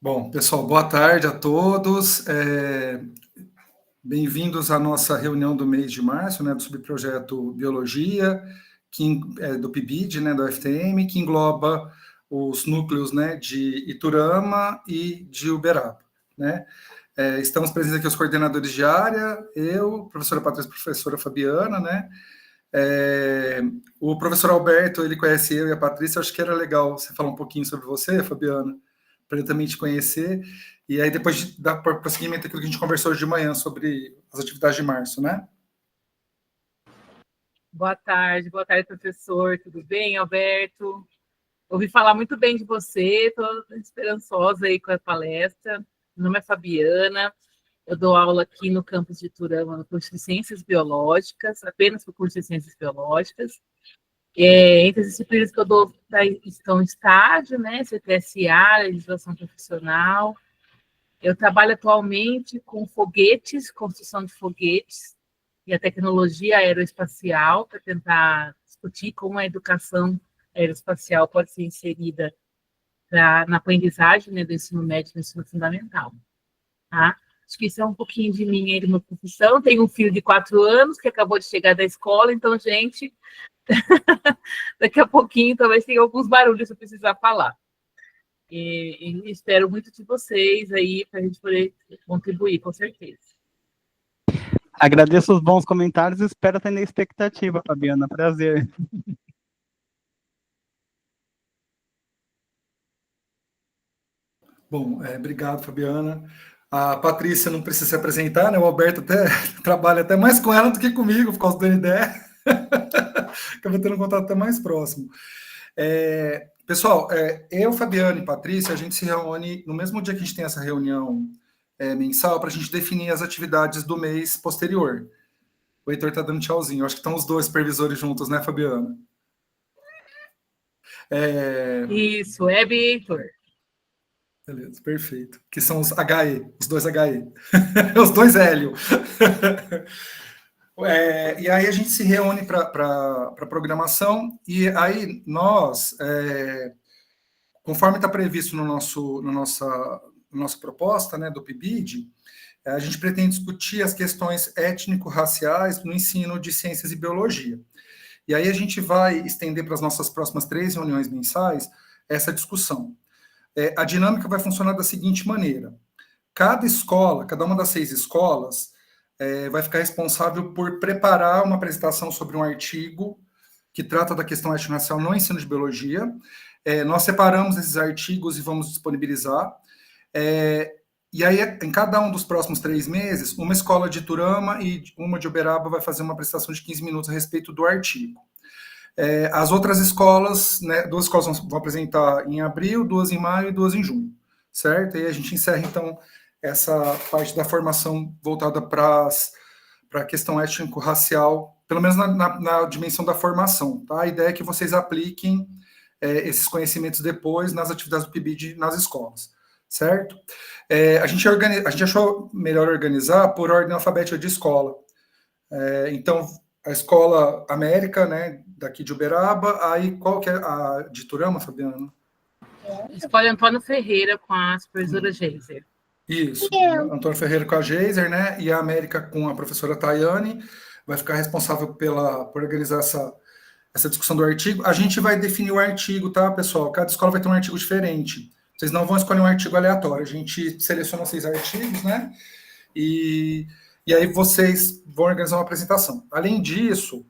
Bom, pessoal, boa tarde a todos. Bem-vindos à nossa reunião do mês de março, né, do subprojeto Biologia, do PIBID, né, do FTM, que engloba os núcleos, né, de Iturama e de Uberaba, né. Estamos presentes aqui os coordenadores de área, eu, professora Patrícia, professora Fabiana, né. O professor Alberto, ele conhece eu e a Patrícia, acho que era legal você falar um pouquinho sobre você, Fabiana, para ele também te conhecer, e aí depois dar prosseguimento àquilo que a gente conversou hoje de manhã sobre as atividades de março, né? Boa tarde, professor. Tudo bem, Alberto? Ouvi falar muito bem de você, estou esperançosa aí com a palestra. Meu nome é Fabiana, eu dou aula aqui no campus de Iturama, no curso de Ciências Biológicas, apenas para o curso de Ciências Biológicas. Entre as disciplinas que eu dou estão estágio, né, CTSA, legislação profissional. Eu trabalho atualmente com foguetes, construção de foguetes, e a tecnologia aeroespacial, para tentar discutir como a educação aeroespacial pode ser inserida na aprendizagem, né, do ensino médio e do ensino fundamental. Tá? Acho que isso é um pouquinho de mim aí, de uma profissão. Tenho um filho de 4 anos que acabou de chegar da escola, então, gente, daqui a pouquinho talvez tenha alguns barulhos se eu precisar falar. E espero muito de vocês aí para a gente poder contribuir, com certeza. Agradeço os bons comentários e espero ter na expectativa, Fabiana. Prazer. Bom, obrigado, Fabiana. A Patrícia não precisa se apresentar, né? O Alberto até trabalha até mais com ela do que comigo, por causa do NDE. Acaba tendo um contato até mais próximo. Pessoal, eu, Fabiana e Patrícia, a gente se reúne no mesmo dia que a gente tem essa reunião mensal para a gente definir as atividades do mês posterior. O Heitor está dando tchauzinho. Acho que estão os dois supervisores juntos, né, Fabiana? Isso, Heitor. Beleza, perfeito. Que são os HE, os dois HE. Os dois Hélio. E aí a gente se reúne para programação, e aí nós, conforme está previsto no nossa proposta, né, do PIBID, a gente pretende discutir as questões étnico-raciais no ensino de ciências e biologia. E aí a gente vai estender para as nossas próximas 3 reuniões mensais essa discussão. A dinâmica vai funcionar da seguinte maneira: cada escola, cada uma das 6 escolas, vai ficar responsável por preparar uma apresentação sobre um artigo que trata da questão étnico-racial no ensino de biologia. Nós separamos esses artigos e vamos disponibilizar. E aí, em cada um dos próximos 3 meses, uma escola de Iturama e uma de Uberaba vai fazer uma apresentação de 15 minutos a respeito do artigo. As outras escolas, né, 2 escolas vão apresentar em abril, 2 em maio e 2 em junho, certo? E a gente encerra, então, essa parte da formação voltada para a questão étnico-racial, pelo menos na dimensão da formação, tá? A ideia é que vocês apliquem esses conhecimentos depois nas atividades do PIBID nas escolas, certo? A gente achou melhor organizar por ordem alfabética de escola. Então, a escola América, né, daqui de Uberaba, aí qual que é a de Iturama, Fabiana? Escola Antônio Ferreira com a supervisora Geiser. Isso, Antônio Ferreira com a Geiser, né, e a América com a professora Tayane, vai ficar responsável por organizar essa discussão do artigo. A gente vai definir o artigo, tá, pessoal? Cada escola vai ter um artigo diferente. Vocês não vão escolher um artigo aleatório, a gente seleciona 6 artigos, né, e aí vocês vão organizar uma apresentação. Além disso,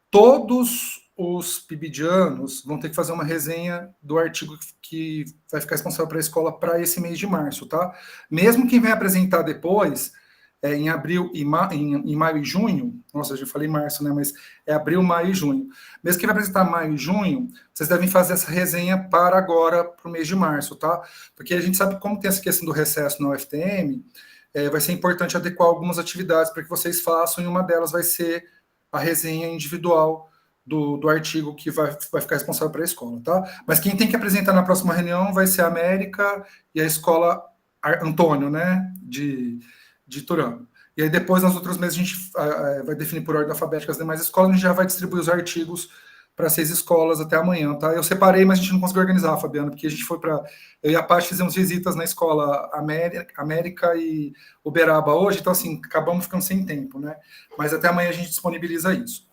todos os pibidianos vão ter que fazer uma resenha do artigo que vai ficar responsável para a escola para esse mês de março, tá? Mesmo quem vai apresentar depois, em abril e em maio e junho, nossa, eu já falei março, né? Mas é abril, maio e junho. Mesmo quem vai apresentar maio e junho, vocês devem fazer essa resenha para agora, para o mês de março, tá? Porque a gente sabe como tem essa questão do recesso na UFTM, vai ser importante adequar algumas atividades para que vocês façam, e uma delas vai ser a resenha individual do artigo que vai ficar responsável para a escola, tá? Mas quem tem que apresentar na próxima reunião vai ser a América e a escola Antônio, né, de Iturama. E aí depois, nos outros meses, a gente vai definir por ordem alfabética as demais escolas, e a gente já vai distribuir os artigos para 6 escolas até amanhã, tá? Eu separei, mas a gente não conseguiu organizar, Fabiana, porque a gente foi para... Eu e a Paty fizemos visitas na escola América e Uberaba hoje, então, assim, acabamos ficando sem tempo, né? Mas até amanhã a gente disponibiliza isso.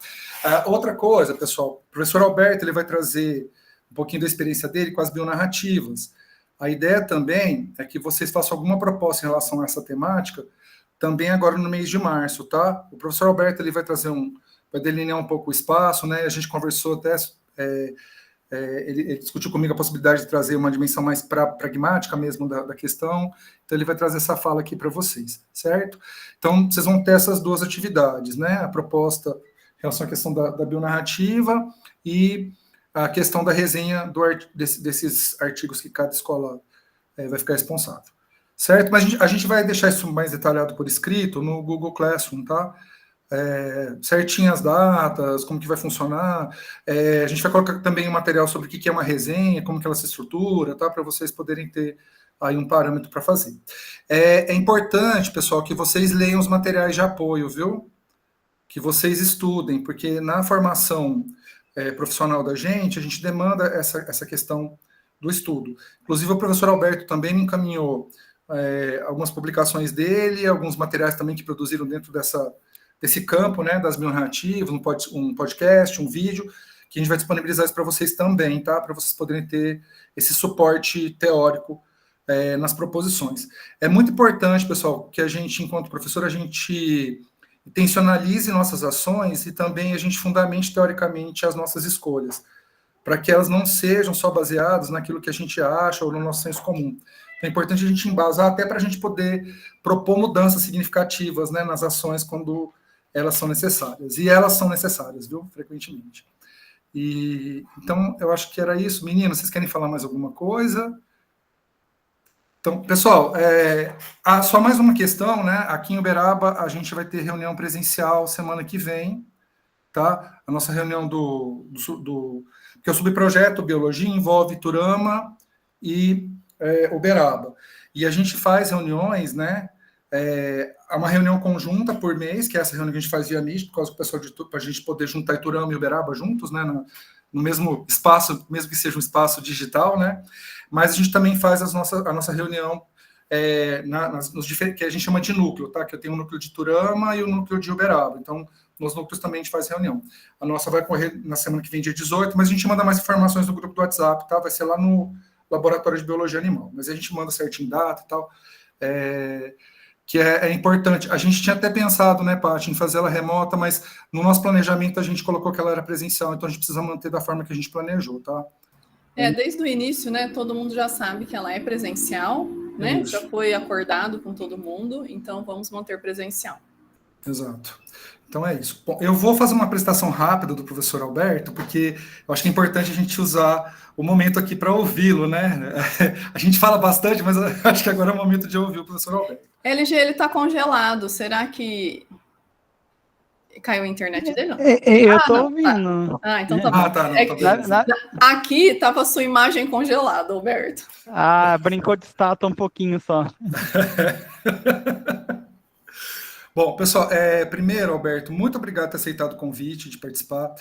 Outra coisa, pessoal, o professor Alberto, ele vai trazer um pouquinho da experiência dele com as bionarrativas. A ideia também é que vocês façam alguma proposta em relação a essa temática, também agora no mês de março, tá? O professor Alberto, ele vai trazer vai delinear um pouco o espaço, né? A gente conversou até, ele discutiu comigo a possibilidade de trazer uma dimensão mais pragmática mesmo da questão, então ele vai trazer essa fala aqui para vocês, certo? Então, vocês vão ter essas duas atividades, né? A proposta em relação à questão da bionarrativa e a questão da resenha desses artigos que cada escola vai ficar responsável, certo? Mas a gente vai deixar isso mais detalhado por escrito no Google Classroom, tá? Certinho as datas, como que vai funcionar. A gente vai colocar também um material sobre o que é uma resenha, como que ela se estrutura, tá? Para vocês poderem ter aí um parâmetro para fazer. É importante, pessoal, que vocês leiam os materiais de apoio, viu? Que vocês estudem, porque na formação profissional da gente, a gente demanda essa questão do estudo. Inclusive, o professor Alberto também me encaminhou algumas publicações dele, alguns materiais também que produziram dentro desse campo, né, das bionarrativas, um podcast, um vídeo, que a gente vai disponibilizar isso para vocês também, tá? Para vocês poderem ter esse suporte teórico nas proposições. É muito importante, pessoal, que a gente, enquanto professor, a gente intencionalize nossas ações e também a gente fundamente teoricamente as nossas escolhas, para que elas não sejam só baseadas naquilo que a gente acha ou no nosso senso comum. Então, é importante a gente embasar até para a gente poder propor mudanças significativas, né, nas ações quando elas são necessárias. E elas são necessárias, viu? Frequentemente. Então, eu acho que era isso. Meninas, vocês querem falar mais alguma coisa? Então, pessoal, só mais uma questão, né? Aqui em Uberaba, a gente vai ter reunião presencial semana que vem, tá? A nossa reunião porque o subprojeto Biologia envolve Turama e Uberaba. E a gente faz reuniões, né? Há uma reunião conjunta por mês, que é essa reunião que a gente faz via Meet, por causa do pessoal para a gente poder juntar Iturama e Uberaba juntos, né? No mesmo espaço, mesmo que seja um espaço digital, né? Mas a gente também faz a nossa reunião que a gente chama de núcleo, tá? Que eu tenho o núcleo de Turama e o núcleo de Uberaba. Então, nos núcleos também a gente faz reunião. A nossa vai correr na semana que vem, dia 18, mas a gente manda mais informações no grupo do WhatsApp, tá? Vai ser lá no Laboratório de Biologia Animal. Mas a gente manda certinho data e tal. Que é importante. A gente tinha até pensado, né, Paty, em fazer ela remota, mas no nosso planejamento a gente colocou que ela era presencial, então a gente precisa manter da forma que a gente planejou, tá? Desde o início, né, todo mundo já sabe que ela é presencial, né? Isso. Já foi acordado com todo mundo, então vamos manter presencial. Exato. Então é isso. Bom, eu vou fazer uma apresentação rápida do professor Alberto, porque eu acho que é importante a gente usar o momento aqui para ouvi-lo, né? A gente fala bastante, mas eu acho que agora é o momento de ouvir o professor Alberto. LG, ele está congelado. Será que caiu a internet dele? Não? Eu tô ouvindo. Tá. Então tá bom. Tá aqui estava a sua imagem congelada, Alberto. Brincou de estátua um pouquinho só. Bom, pessoal, primeiro, Alberto, muito obrigado por ter aceitado o convite de participar.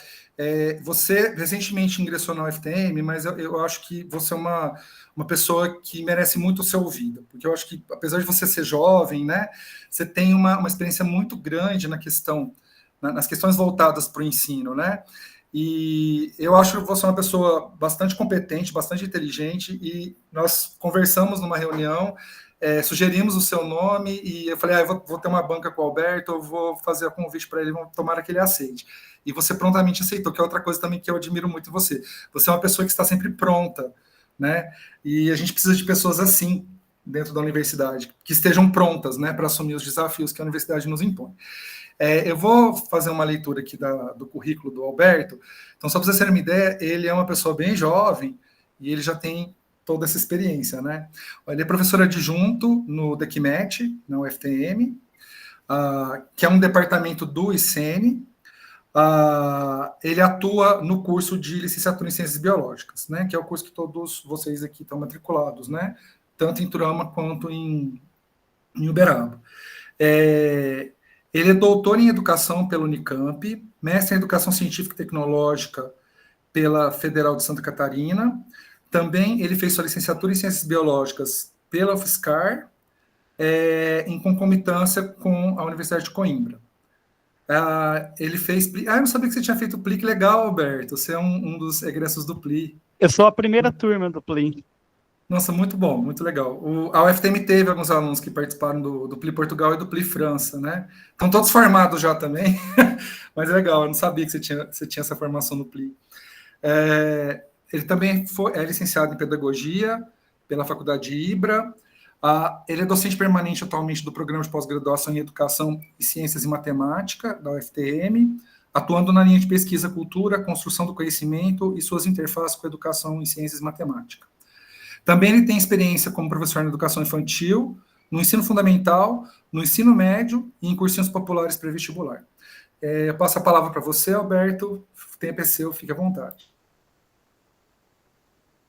Você recentemente ingressou na UFTM, mas eu acho que você é uma pessoa que merece muito ser ouvida, porque eu acho que, apesar de você ser jovem, né, você tem uma experiência muito grande nas questões voltadas para o ensino, né? E eu acho que você é uma pessoa bastante competente, bastante inteligente, e nós conversamos numa reunião, sugerimos o seu nome, e eu falei, eu vou ter uma banca com o Alberto, eu vou fazer o convite para ele, tomara que ele aceite. E você prontamente aceitou, que é outra coisa também que eu admiro muito em você. Você é uma pessoa que está sempre pronta, né? E a gente precisa de pessoas assim dentro da universidade, que estejam prontas, né, para assumir os desafios que a universidade nos impõe. Eu vou fazer uma leitura aqui do currículo do Alberto. Então, só para vocês terem uma ideia, ele é uma pessoa bem jovem e ele já tem toda essa experiência, né? Ele é professor adjunto no DECMET, na UFTM, que é um departamento do ICN. Ele atua no curso de licenciatura em Ciências Biológicas, né? Que é o curso que todos vocês aqui estão matriculados, né? Tanto em Turama quanto em Uberaba. Ele é doutor em Educação pela Unicamp, mestre em Educação Científica e Tecnológica pela Federal de Santa Catarina. Também ele fez sua licenciatura em Ciências Biológicas pela UFSCar, em concomitância com a Universidade de Coimbra. Ele fez... eu não sabia que você tinha feito o PLI, que legal, Alberto. Você é um dos egressos do PLI. Eu sou a primeira turma do PLI. Nossa, muito bom, muito legal. A UFTM teve alguns alunos que participaram do PLI Portugal e do PLI França, né? Estão todos formados já também, mas é legal, eu não sabia que você tinha essa formação no PLI. Ele também é licenciado em Pedagogia pela Faculdade de Ibra. Ele é docente permanente atualmente do Programa de Pós-Graduação em Educação e Ciências e Matemática, da UFTM, atuando na linha de pesquisa, cultura, construção do conhecimento e suas interfaces com a educação em ciências e matemática. Também ele tem experiência como professor na educação infantil, no ensino fundamental, no ensino médio e em cursinhos populares pré-vestibular. Eu passo a palavra para você, Alberto. O tempo é seu, fique à vontade.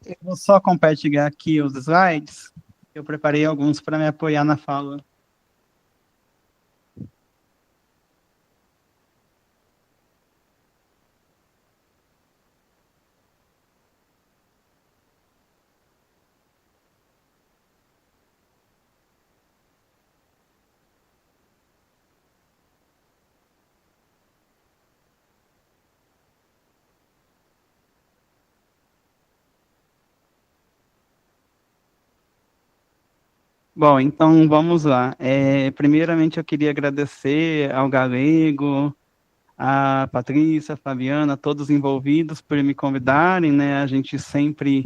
Eu vou só compartilhar aqui os slides. Eu preparei alguns para me apoiar na fala. Bom, então vamos lá. Primeiramente eu queria agradecer ao Galego, a Patrícia, a Fabiana, todos envolvidos por me convidarem, né? A gente sempre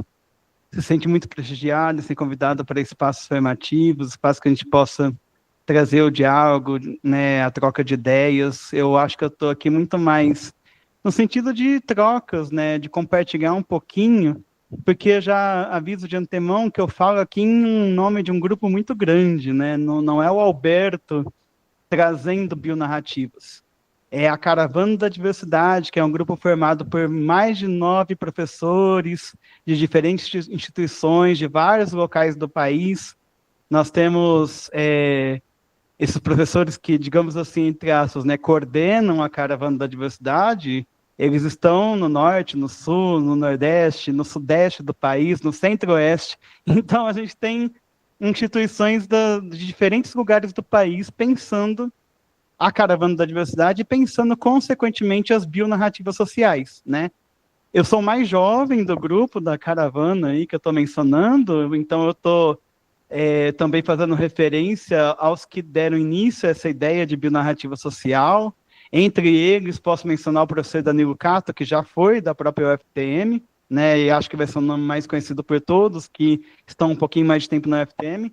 se sente muito prestigiado, ser convidado para espaços formativos, espaços que a gente possa trazer o diálogo, né? A troca de ideias. Eu acho que eu estou aqui muito mais no sentido de trocas, né? De compartilhar um pouquinho, porque já aviso de antemão que eu falo aqui em nome de um grupo muito grande, né? Não é o Alberto trazendo bionarrativas. É a Caravana da Diversidade, que é um grupo formado por mais de 9 professores de diferentes instituições, de vários locais do país. Nós temos esses professores que, digamos assim, entre aspas, né, coordenam a Caravana da Diversidade. Eles estão no norte, no sul, no nordeste, no sudeste do país, no centro-oeste. Então, a gente tem instituições de diferentes lugares do país pensando a Caravana da Diversidade e pensando, consequentemente, as bionarrativas sociais, né? Eu sou mais jovem do grupo da Caravana aí que eu estou mencionando, então eu estou também fazendo referência aos que deram início a essa ideia de bionarrativa social. Entre eles, posso mencionar o professor Danilo Cato, que já foi da própria UFTM, né, e acho que vai ser o nome mais conhecido por todos, que estão um pouquinho mais de tempo na UFTM.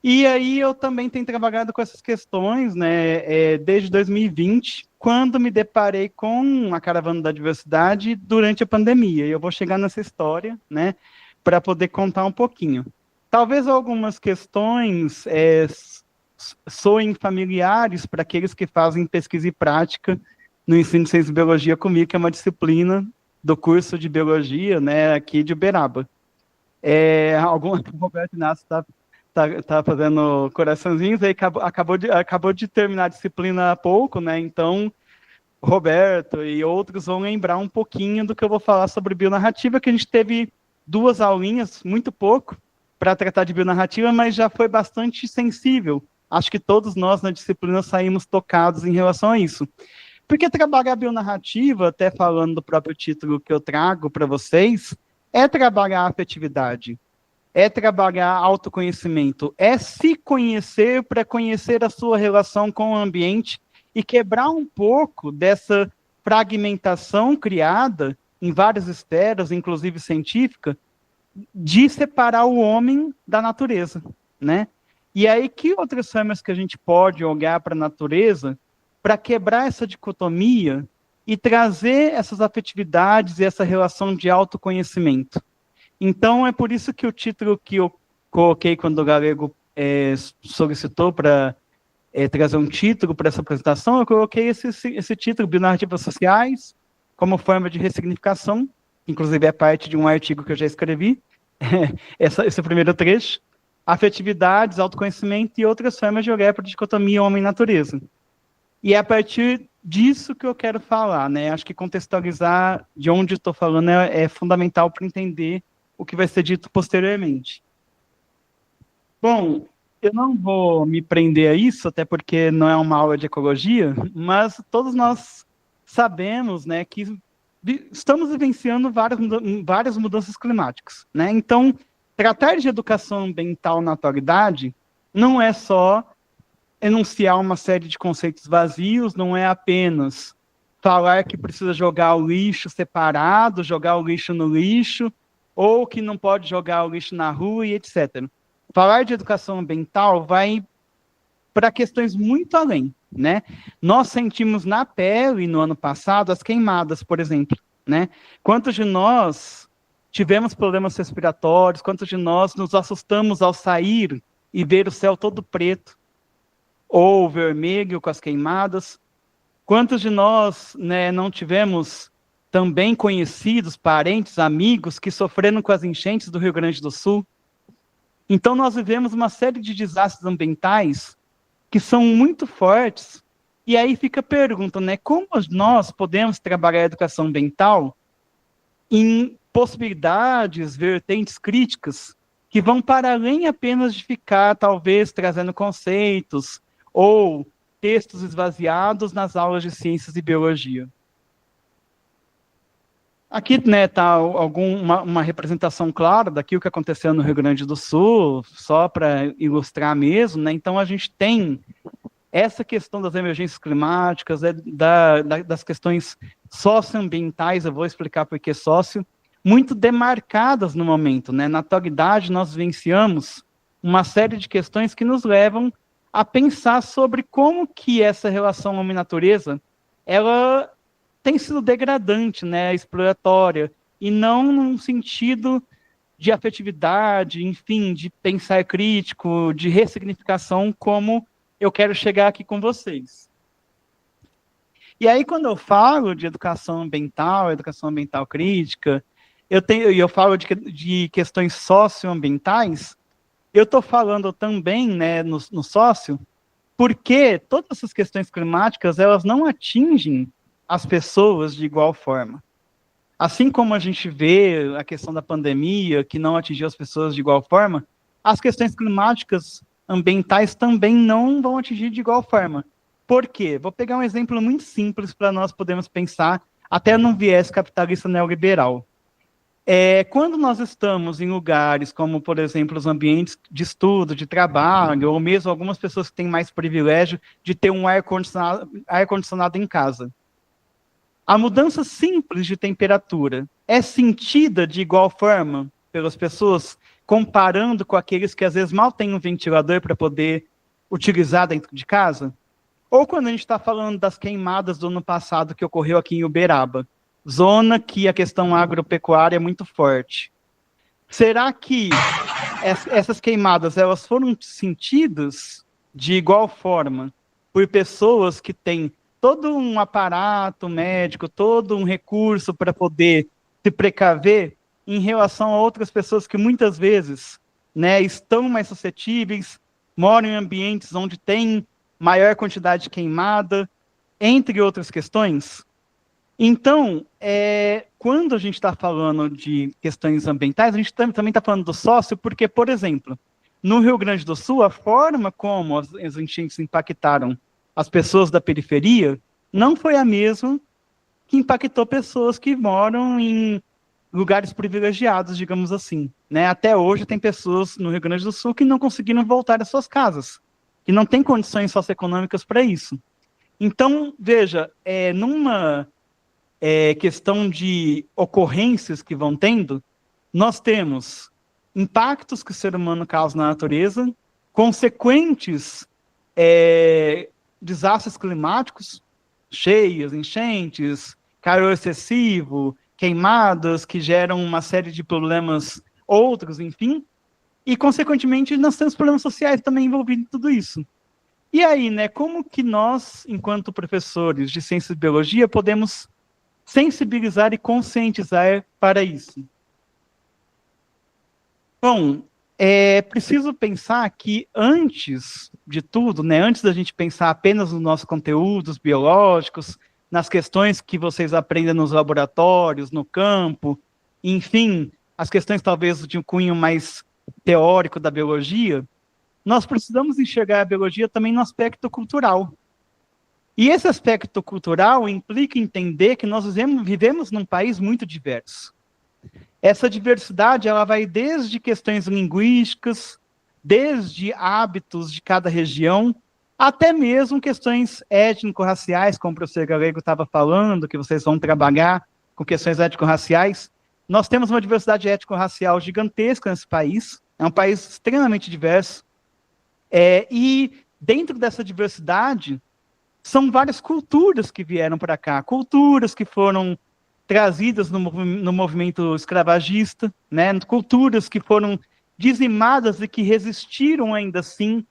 E aí eu também tenho trabalhado com essas questões, né, desde 2020, quando me deparei com a Caravana da Diversidade durante a pandemia. E eu vou chegar nessa história, né, para poder contar um pouquinho. Talvez algumas questões soem familiares para aqueles que fazem pesquisa e prática no ensino de ciência e biologia comigo, que é uma disciplina do curso de biologia, né, aqui de Uberaba. O Roberto Inácio está fazendo coraçãozinhos, aí acabou de terminar a disciplina há pouco, né, então Roberto e outros vão lembrar um pouquinho do que eu vou falar sobre bionarrativa, que a gente teve 2 aulinhas, muito pouco, para tratar de bionarrativa, mas já foi bastante sensível. Acho que todos nós na disciplina saímos tocados em relação a isso. Porque trabalhar a bionarrativa, até falando do próprio título que eu trago para vocês, é trabalhar a afetividade, é trabalhar autoconhecimento, é se conhecer para conhecer a sua relação com o ambiente e quebrar um pouco dessa fragmentação criada em várias esferas, inclusive científica, de separar o homem da natureza, né? E aí, que outras formas que a gente pode olhar para a natureza para quebrar essa dicotomia e trazer essas afetividades e essa relação de autoconhecimento? Então, é por isso que o título que eu coloquei quando o Galego solicitou para trazer um título para essa apresentação, eu coloquei esse título, Bionarrativas Sociais, como forma de ressignificação, inclusive é parte de um artigo que eu já escrevi, esse primeiro trecho, afetividades, autoconhecimento e outras formas de olhar para a dicotomia homem-natureza. E é a partir disso que eu quero falar, né? Acho que contextualizar de onde estou falando é fundamental para entender o que vai ser dito posteriormente. Bom, eu não vou me prender a isso, até porque não é uma aula de ecologia, mas todos nós sabemos, né, que estamos vivenciando várias mudanças climáticas, né? Então, tratar de educação ambiental na atualidade não é só enunciar uma série de conceitos vazios, não é apenas falar que precisa jogar o lixo separado, jogar o lixo no lixo, ou que não pode jogar o lixo na rua e etc. Falar de educação ambiental vai para questões muito além, né? Nós sentimos na pele, no ano passado, as queimadas, por exemplo, né? Quantos de nós tivemos problemas respiratórios, quantos de nós nos assustamos ao sair e ver o céu todo preto, ou vermelho com as queimadas? Quantos de nós, né, não tivemos também conhecidos, parentes, amigos que sofreram com as enchentes do Rio Grande do Sul? Então nós vivemos uma série de desastres ambientais que são muito fortes, e aí fica a pergunta, né, como nós podemos trabalhar a educação ambiental em possibilidades, vertentes críticas, que vão para além apenas de ficar, talvez, trazendo conceitos, ou textos esvaziados nas aulas de ciências e biologia. Aqui, né, está uma representação clara daquilo que aconteceu no Rio Grande do Sul, só para ilustrar mesmo, né? Então a gente tem essa questão das emergências climáticas, das questões socioambientais, eu vou explicar por que sócio, muito demarcadas no momento, né? Na atualidade, nós vivenciamos uma série de questões que nos levam a pensar sobre como que essa relação homem-natureza, ela tem sido degradante, né, exploratória, e não num sentido de afetividade, enfim, de pensar crítico, de ressignificação, como eu quero chegar aqui com vocês. E aí, quando eu falo de educação ambiental crítica, eu falo de questões socioambientais, eu estou falando também, né, no sócio, porque todas essas questões climáticas, elas não atingem as pessoas de igual forma. Assim como a gente vê a questão da pandemia, que não atingiu as pessoas de igual forma, as questões climáticas ambientais também não vão atingir de igual forma. Por quê? Vou pegar um exemplo muito simples para nós podermos pensar até num viés capitalista neoliberal. Quando nós estamos em lugares como, por exemplo, os ambientes de estudo, de trabalho, ou mesmo algumas pessoas que têm mais privilégio de ter um ar-condicionado em casa, a mudança simples de temperatura é sentida de igual forma pelas pessoas, comparando com aqueles que às vezes mal têm um ventilador para poder utilizar dentro de casa? Ou quando a gente está falando das queimadas do ano passado que ocorreu aqui em Uberaba, zona que a questão agropecuária é muito forte. Será que essas queimadas elas foram sentidas de igual forma por pessoas que têm todo um aparato médico, todo um recurso para poder se precaver em relação a outras pessoas que muitas vezes, né, estão mais suscetíveis, moram em ambientes onde tem maior quantidade de queimada, entre outras questões? Então, quando a gente está falando de questões ambientais, a gente também está falando do sócio, porque, por exemplo, no Rio Grande do Sul, a forma como as enchentes impactaram as pessoas da periferia não foi a mesma que impactou pessoas que moram em lugares privilegiados, digamos assim, né? Até hoje tem pessoas no Rio Grande do Sul que não conseguiram voltar às suas casas, que não têm condições socioeconômicas para isso. Então, veja, numa questão de ocorrências que vão tendo, nós temos impactos que o ser humano causa na natureza, consequentes desastres climáticos, cheias, enchentes, calor excessivo, queimadas que geram uma série de problemas outros, enfim, e, consequentemente, nós temos problemas sociais também envolvidos em tudo isso. E aí, né, como que nós, enquanto professores de ciência e biologia, podemos sensibilizar e conscientizar para isso? Bom, é preciso pensar que, antes de tudo, né, antes da gente pensar apenas nos nossos conteúdos biológicos, nas questões que vocês aprendem nos laboratórios, no campo, enfim, as questões talvez de um cunho mais teórico da biologia, nós precisamos enxergar a biologia também no aspecto cultural. E esse aspecto cultural implica entender que nós vivemos num país muito diverso. Essa diversidade, ela vai desde questões linguísticas, desde hábitos de cada região, até mesmo questões étnico-raciais, como o professor Galego estava falando, que vocês vão trabalhar com questões étnico-raciais. Nós temos uma diversidade étnico-racial gigantesca nesse país, é um país extremamente diverso, e dentro dessa diversidade, são várias culturas que vieram para cá, culturas que foram trazidas no movimento escravagista, né? Culturas que foram dizimadas e que resistiram ainda assim,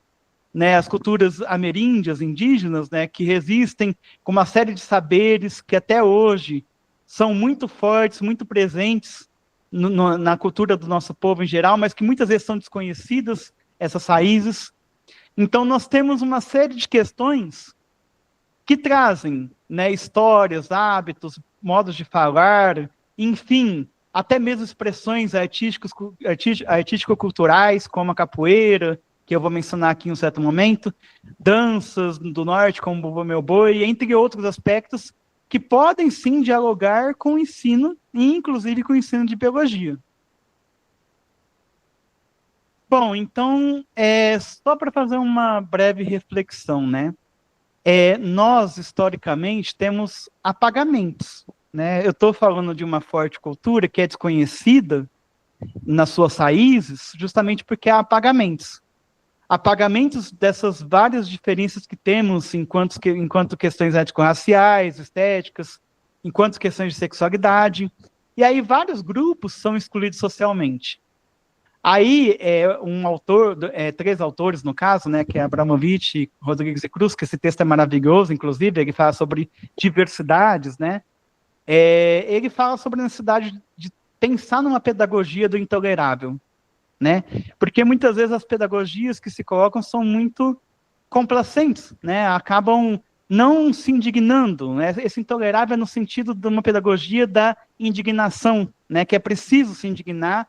né? As culturas ameríndias, indígenas, né? Que resistem com uma série de saberes que até hoje são muito fortes, muito presentes na cultura do nosso povo em geral, mas que muitas vezes são desconhecidas, essas raízes. Então, nós temos uma série de questões que trazem, né, histórias, hábitos, modos de falar, enfim, até mesmo expressões artístico-culturais, como a capoeira, que eu vou mencionar aqui em um certo momento, danças do norte, como o Bumba Meu Boi, entre outros aspectos que podem, sim, dialogar com o ensino, e inclusive com o ensino de biologia. Bom, então, só para fazer uma breve reflexão, né? Nós, historicamente, temos apagamentos, né? Eu estou falando de uma forte cultura que é desconhecida nas suas raízes, justamente porque há apagamentos. Apagamentos dessas várias diferenças que temos enquanto questões étnico-raciais, estéticas, enquanto questões de sexualidade. E aí vários grupos são excluídos socialmente. Aí, três autores, no caso, né, que é Abramovich, Rodrigues e Cruz, que esse texto é maravilhoso, inclusive, ele fala sobre diversidades, né? Ele fala sobre a necessidade de pensar numa pedagogia do intolerável, né? Porque muitas vezes as pedagogias que se colocam são muito complacentes, né? Acabam não se indignando, né? Esse intolerável é no sentido de uma pedagogia da indignação, né? Que é preciso se indignar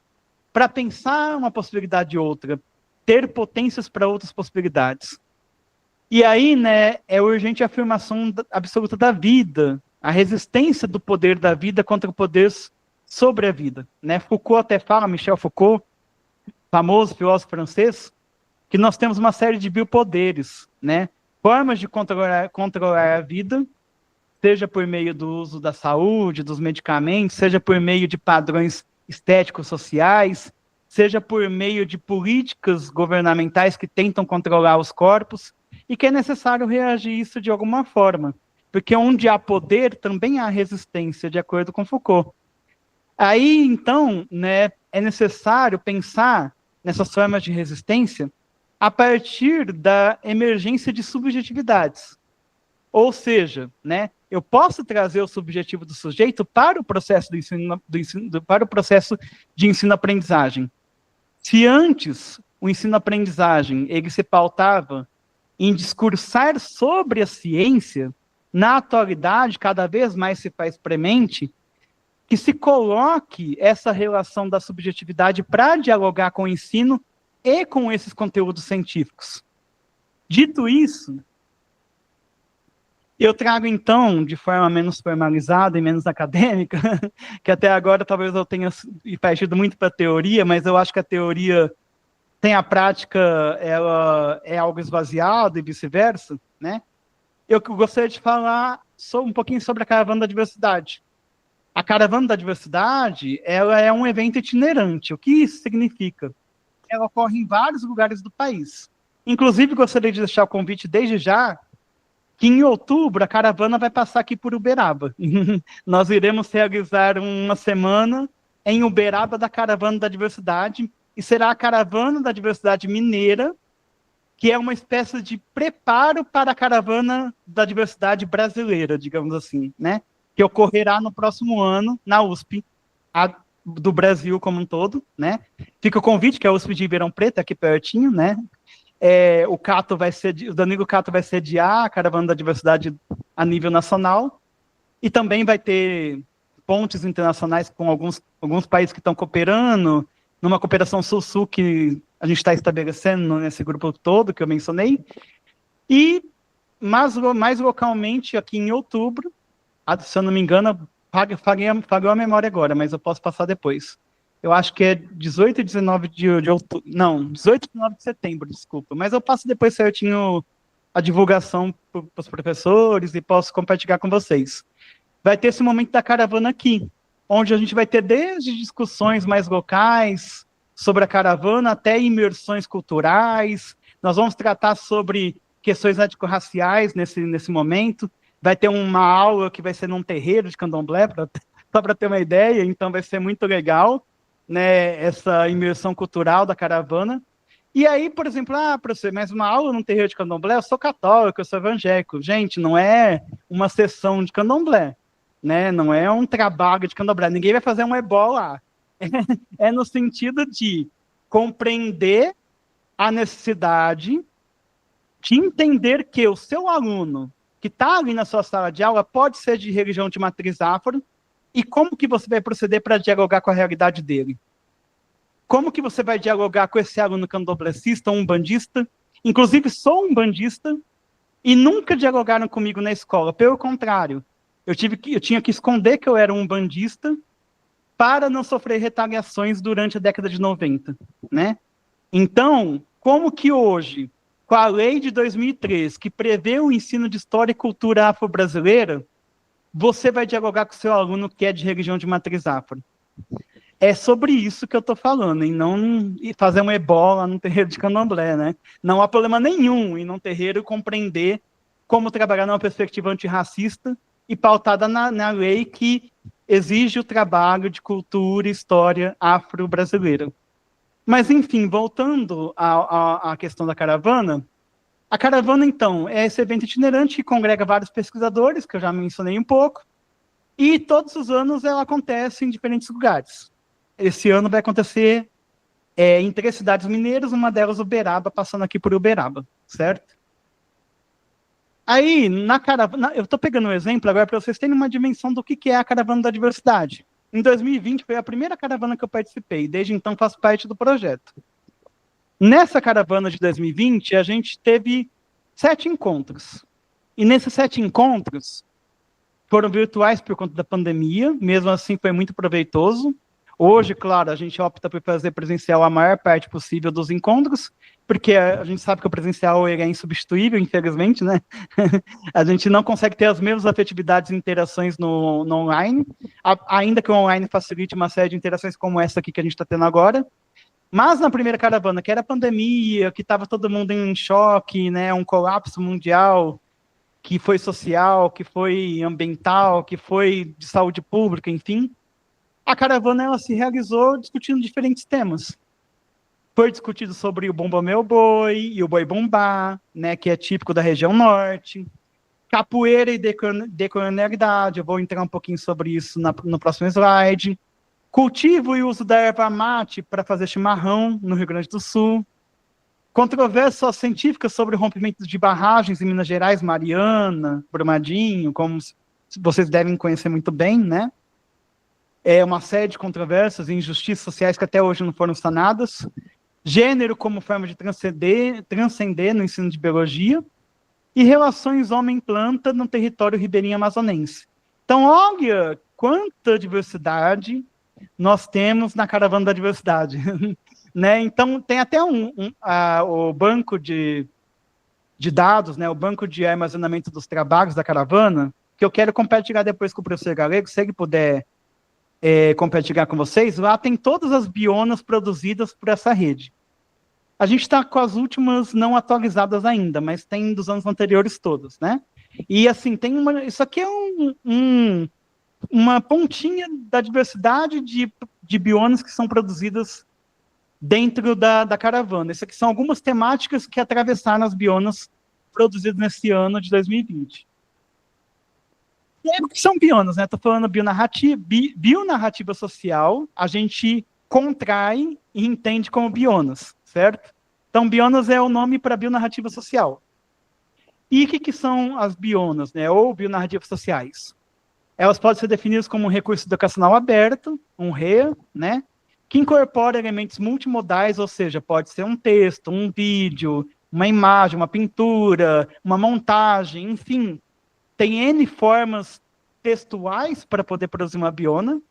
para pensar uma possibilidade de outra, ter potências para outras possibilidades. E aí, né, é urgente a afirmação absoluta da vida, a resistência do poder da vida contra o poder sobre a vida, né? Foucault até fala, Michel Foucault, famoso filósofo francês, que nós temos uma série de biopoderes, né? Formas de controlar a vida, seja por meio do uso da saúde, dos medicamentos, seja por meio de padrões estéticos sociais, seja por meio de políticas governamentais que tentam controlar os corpos, e que é necessário reagir isso de alguma forma, porque onde há poder também há resistência, de acordo com Foucault. Aí, então, né, é necessário pensar nessas formas de resistência a partir da emergência de subjetividades. Ou seja, né, eu posso trazer o subjetivo do sujeito para o processo para o processo de ensino-aprendizagem. Se antes o ensino-aprendizagem ele se pautava em discursar sobre a ciência, na atualidade cada vez mais se faz premente que se coloque essa relação da subjetividade para dialogar com o ensino e com esses conteúdos científicos. Dito isso, eu trago, então, de forma menos formalizada e menos acadêmica, que até agora talvez eu tenha partido muito para a teoria, mas eu acho que a teoria sem a prática ela é algo esvaziado e vice-versa, né? Eu gostaria de falar um pouquinho sobre a Caravana da Diversidade. A Caravana da Diversidade ela é um evento itinerante. O que isso significa? Ela ocorre em vários lugares do país. Inclusive, gostaria de deixar o convite desde já, que em outubro a caravana vai passar aqui por Uberaba. Nós iremos realizar uma semana em Uberaba da Caravana da Diversidade, e será a Caravana da Diversidade Mineira, que é uma espécie de preparo para a Caravana da Diversidade Brasileira, digamos assim, né? Que ocorrerá no próximo ano, na USP, do Brasil como um todo, né? Fica o convite, que é a USP de Ribeirão Preto, aqui pertinho, né? O Danilo Cato vai sediar a Caravana da Diversidade a nível nacional, e também vai ter pontes internacionais com alguns países que estão cooperando, numa cooperação sul-sul que a gente está estabelecendo nesse grupo todo que eu mencionei, e mais localmente, aqui em outubro, se eu não me engano, falhou a memória agora, mas eu posso passar depois. Eu acho que é 18 e 19 de outubro. Não, 18 e 19 de setembro, desculpa. Mas eu passo depois certinho a divulgação para os professores e posso compartilhar com vocês. Vai ter esse momento da caravana aqui, onde a gente vai ter desde discussões mais locais sobre a caravana até imersões culturais. Nós vamos tratar sobre questões étnico-raciais nesse momento. Vai ter uma aula que vai ser num terreiro de candomblé, só para ter uma ideia, então vai ser muito legal, né, essa imersão cultural da caravana. E aí, por exemplo, professor, mas uma aula num terreiro de candomblé, eu sou católico, eu sou evangélico. Gente, não é uma sessão de candomblé, né? Não é um trabalho de candomblé. Ninguém vai fazer um ebó lá. É no sentido de compreender a necessidade de entender que o seu aluno que está ali na sua sala de aula pode ser de religião de matriz afro, e como que você vai proceder para dialogar com a realidade dele? Como que você vai dialogar com esse aluno candomblessista, umbandista? Inclusive, sou umbandista, e nunca dialogaram comigo na escola. Pelo contrário, eu tinha que esconder que eu era umbandista para não sofrer retaliações durante a década de 90, né? Então, como que hoje, com a lei de 2003, que prevê o ensino de história e cultura afro-brasileira, você vai dialogar com o seu aluno que é de religião de matriz afro? É sobre isso que eu estou falando, e não fazer uma ebola no terreiro de candomblé, né? Não há problema nenhum em um terreiro compreender como trabalhar numa perspectiva antirracista e pautada na lei que exige o trabalho de cultura e história afro-brasileira. Mas, enfim, voltando à questão da caravana, a caravana, então, é esse evento itinerante que congrega vários pesquisadores, que eu já mencionei um pouco, e todos os anos ela acontece em diferentes lugares. Esse ano vai acontecer em 3 cidades mineiras, uma delas Uberaba, passando aqui por Uberaba, certo? Aí, na caravana, eu estou pegando um exemplo agora para vocês terem uma dimensão do que é a Caravana da Diversidade. Em 2020 foi a primeira caravana que eu participei, desde então faço parte do projeto. Nessa caravana de 2020, a gente teve 7 encontros. E nesses 7 encontros, foram virtuais por conta da pandemia, mesmo assim foi muito proveitoso. Hoje, claro, a gente opta por fazer presencial a maior parte possível dos encontros, porque a gente sabe que o presencial é insubstituível, infelizmente, né? A gente não consegue ter as mesmas afetividades e interações no online, ainda que o online facilite uma série de interações como essa aqui que a gente está tendo agora. Mas na primeira caravana, que era a pandemia, que estava todo mundo em choque, né? Um colapso mundial, que foi social, que foi ambiental, que foi de saúde pública, enfim, a caravana ela se realizou discutindo diferentes temas. Foi discutido sobre o Bumba Meu Boi e o Boi Bumbá, né, que é típico da região norte, capoeira e decolonialidade, eu vou entrar um pouquinho sobre isso no próximo slide, cultivo e uso da erva mate para fazer chimarrão no Rio Grande do Sul, controvérsias científicas sobre o rompimento de barragens em Minas Gerais, Mariana, Brumadinho, como vocês devem conhecer muito bem, né? É uma série de controvérsias e injustiças sociais que até hoje não foram sanadas. Gênero como forma de transcender no ensino de biologia. E relações homem-planta no território ribeirinho amazonense. Então, olha quanta diversidade nós temos na Caravana da Diversidade. Né? Então, tem até o banco de dados, né? O banco de armazenamento dos trabalhos da caravana, que eu quero compartilhar depois com o professor Galego, se ele puder compartilhar com vocês. Lá tem todas as bionas produzidas por essa rede. A gente está com as últimas não atualizadas ainda, mas tem dos anos anteriores todos, né? E assim, isso aqui é uma pontinha da diversidade de bionas que são produzidas dentro da caravana. Isso aqui são algumas temáticas que atravessaram as bionas produzidas nesse ano de 2020. E aí, o que são bionas, né? Estou falando bionarrativa social, a gente contrai e entende como bionas, certo? Então, bionas é o nome para bionarrativa social. E o que são as bionas, né? Ou bionarrativas sociais? Elas podem ser definidas como um recurso educacional aberto, um RE, né? Que incorpora elementos multimodais, ou seja, pode ser um texto, um vídeo, uma imagem, uma pintura, uma montagem, enfim. Tem N formas textuais para poder produzir uma biona,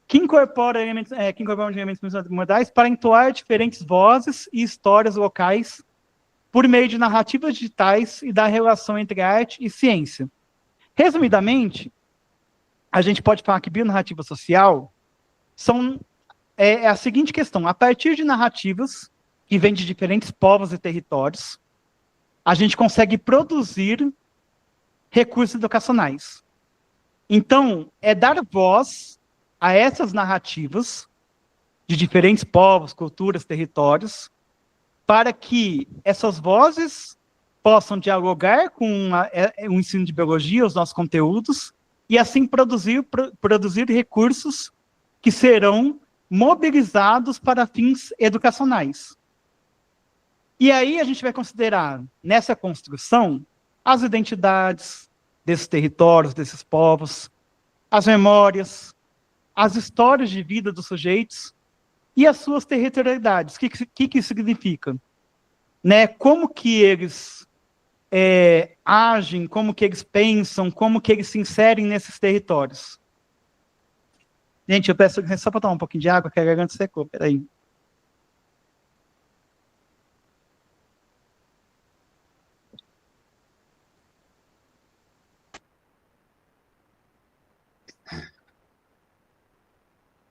que incorporam elementos multimodais para entoar diferentes vozes e histórias locais por meio de narrativas digitais e da relação entre arte e ciência. Resumidamente, a gente pode falar que bionarrativa social é a seguinte questão: a partir de narrativas que vêm de diferentes povos e territórios, a gente consegue produzir recursos educacionais. Então, é dar voz a essas narrativas de diferentes povos, culturas, territórios, para que essas vozes possam dialogar com o ensino de biologia, os nossos conteúdos, e assim produzir recursos que serão mobilizados para fins educacionais. E aí a gente vai considerar, nessa construção, as identidades desses territórios, desses povos, as memórias, as histórias de vida dos sujeitos e as suas territorialidades. O que isso significa? Né? Como que eles agem, como que eles pensam, como que eles se inserem nesses territórios. Gente, eu peço só para tomar um pouquinho de água, que a garganta secou, peraí.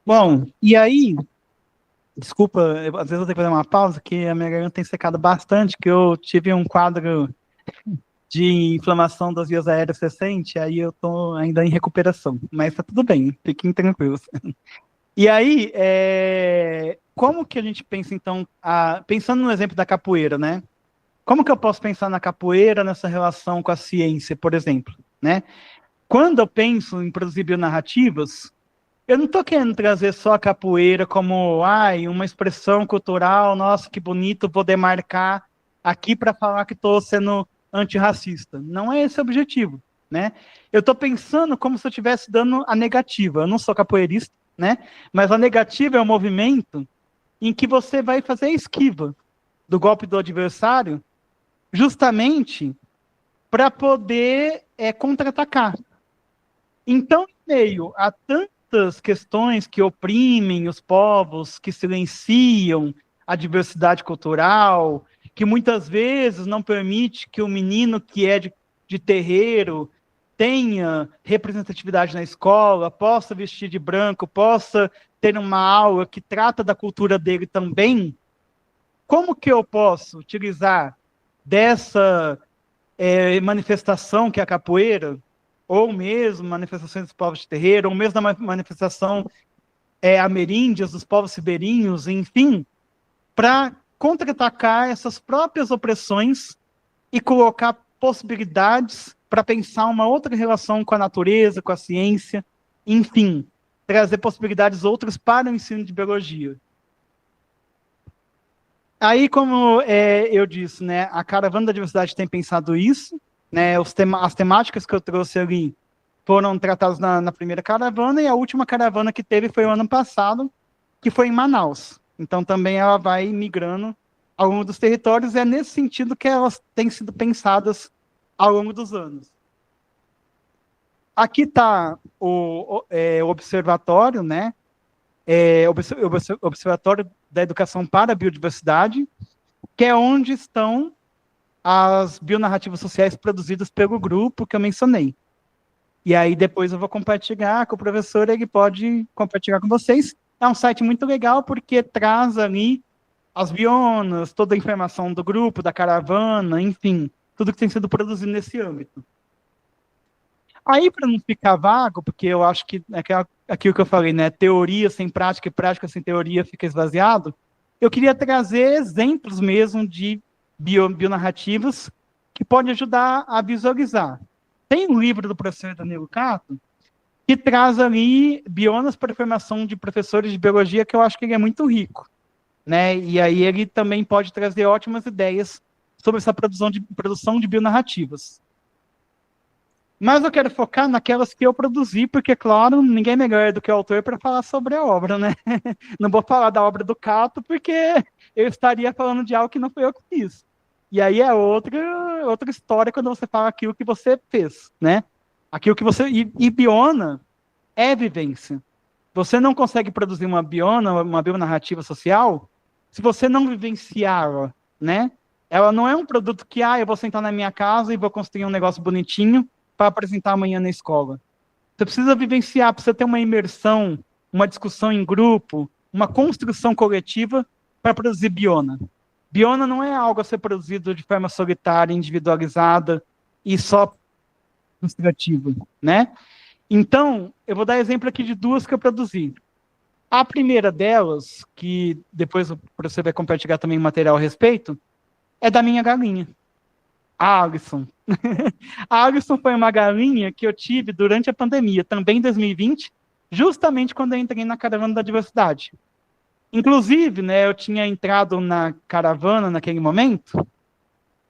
Bom, e aí, desculpa, às vezes eu tenho que fazer uma pausa, que a minha garganta tem secado bastante, que eu tive um quadro de inflamação das vias aéreas recente, aí eu tô ainda em recuperação, mas tá tudo bem, fiquem tranquilos. E aí, como que a gente pensa, então, pensando no exemplo da capoeira, né? Como que eu posso pensar na capoeira nessa relação com a ciência, por exemplo, né? Quando eu penso em produzir bionarrativas, eu não estou querendo trazer só a capoeira como uma expressão cultural, nossa, que bonito, vou demarcar aqui para falar que estou sendo antirracista. Não é esse o objetivo, né? Eu estou pensando como se eu estivesse dando a negativa. Eu não sou capoeirista, né? Mas a negativa é um movimento em que você vai fazer a esquiva do golpe do adversário justamente para poder contra-atacar. Então, em meio a tantas questões que oprimem os povos, que silenciam a diversidade cultural, que muitas vezes não permite que o menino que é de terreiro tenha representatividade na escola, possa vestir de branco, possa ter uma aula que trata da cultura dele também, como que eu posso utilizar dessa manifestação que é a capoeira, ou mesmo manifestações dos povos de terreiro, ou mesmo da manifestação ameríndias, dos povos ribeirinhos, enfim, para contra-atacar essas próprias opressões e colocar possibilidades para pensar uma outra relação com a natureza, com a ciência, enfim, trazer possibilidades outras para o ensino de biologia. Aí, como eu disse, né, a Caravana da Diversidade tem pensado isso, né, as temáticas que eu trouxe ali foram tratadas na primeira caravana, e a última caravana que teve foi o ano passado, que foi em Manaus. Então, também ela vai migrando ao longo dos territórios, e é nesse sentido que elas têm sido pensadas ao longo dos anos. Aqui está o observatório, né? Observatório da Educação para a Biodiversidade, que é onde estão as bionarrativas sociais produzidas pelo grupo que eu mencionei. E aí depois eu vou compartilhar com o professor, ele pode compartilhar com vocês. É um site muito legal porque traz ali as bionas, toda a informação do grupo, da caravana, enfim, tudo que tem sido produzido nesse âmbito. Aí, para não ficar vago, porque eu acho que aquilo que eu falei, né, teoria sem prática e prática sem teoria fica esvaziado, eu queria trazer exemplos mesmo de bionarrativas que podem ajudar a visualizar. tem um livro do professor Danilo Cato que traz ali bionas para a formação de professores de biologia, que eu acho que ele é muito rico, né? E aí ele também pode trazer ótimas ideias sobre essa produção de bionarrativas. Mas eu quero focar naquelas que eu produzi, porque, claro, ninguém é melhor do que o autor para falar sobre a obra, né? Não vou falar da obra do Cato, porque eu estaria falando de algo que não foi eu que fiz. E aí é outra história quando você fala aquilo que você fez, né? Aquilo que você... E biona é vivência. Você não consegue produzir uma bionarrativa social se você não vivenciá-la, né? Ela não é um produto que, eu vou sentar na minha casa e vou construir um negócio bonitinho para apresentar amanhã na escola. Você precisa vivenciar, precisa ter uma imersão, uma discussão em grupo, uma construção coletiva para produzir biona. Biona não é algo a ser produzido de forma solitária, individualizada e só ilustrativa, né? Então, eu vou dar exemplo aqui de duas que eu produzi. A primeira delas, que depois você vai compartilhar também material a respeito, é da minha galinha, a Alisson. A Alisson foi uma galinha que eu tive durante a pandemia, também em 2020, justamente quando eu entrei na Caravana da Diversidade. Inclusive, né, eu tinha entrado na caravana naquele momento,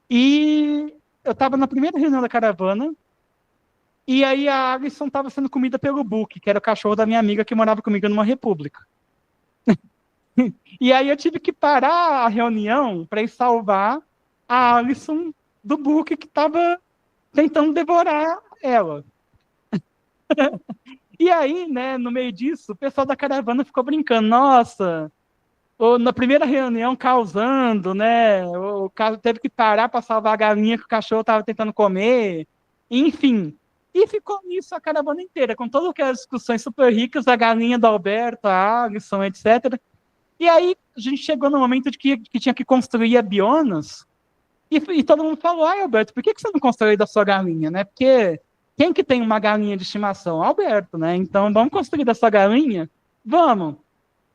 e eu estava na primeira reunião da caravana, e aí a Alisson estava sendo comida pelo Book, que era o cachorro da minha amiga que morava comigo numa república. E aí eu tive que parar a reunião para ir salvar a Alisson do Book, que estava tentando devorar ela. E aí, né, no meio disso, o pessoal da caravana ficou brincando. Nossa, na primeira reunião causando, né, o cara teve que parar para salvar a galinha que o cachorro estava tentando comer. Enfim. E ficou nisso a caravana inteira, com todas aquelas discussões super ricas, a galinha do Alberto, a Alisson, etc. E aí a gente chegou no momento de que tinha que construir a bionas, e todo mundo falou, Alberto, por que você não constrói da sua galinha, né? Porque quem que tem uma galinha de estimação? Alberto, né? Então vamos construir da sua galinha? Vamos.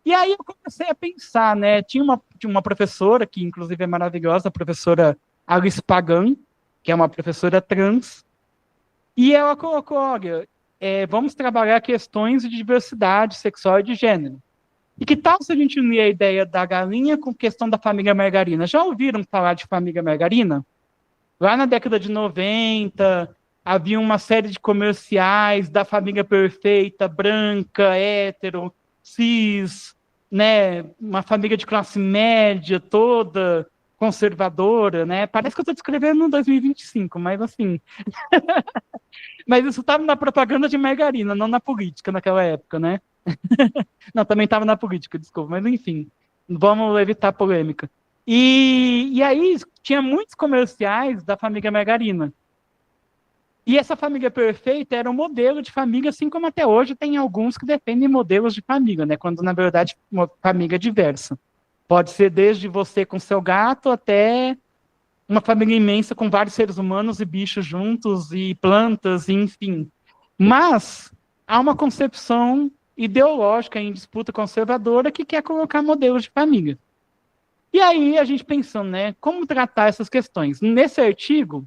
E aí eu comecei a pensar, né? Tinha uma professora, que inclusive é maravilhosa, a professora Alice Pagan, que é uma professora trans, e ela colocou, olha, vamos trabalhar questões de diversidade sexual e de gênero. E que tal se a gente unir a ideia da galinha com a questão da família margarina? Já ouviram falar de família margarina? Lá na década de 90, havia uma série de comerciais da família perfeita, branca, hétero, cis, né? Uma família de classe média, toda conservadora, né? Parece que eu estou descrevendo 2025, mas assim... Mas isso estava na propaganda de margarina, não na política naquela época, né? Não, também estava na política, desculpa, mas enfim, vamos evitar polêmica. E aí tinha muitos comerciais da família margarina. E essa família perfeita era um modelo de família, assim como até hoje tem alguns que defendem modelos de família, né? Quando na verdade uma família diversa. Pode ser desde você com seu gato até uma família imensa com vários seres humanos e bichos juntos, e plantas, e enfim. Mas há uma concepção ideológica em disputa conservadora que quer colocar modelos de família. E aí a gente pensando, né, como tratar essas questões. Nesse artigo,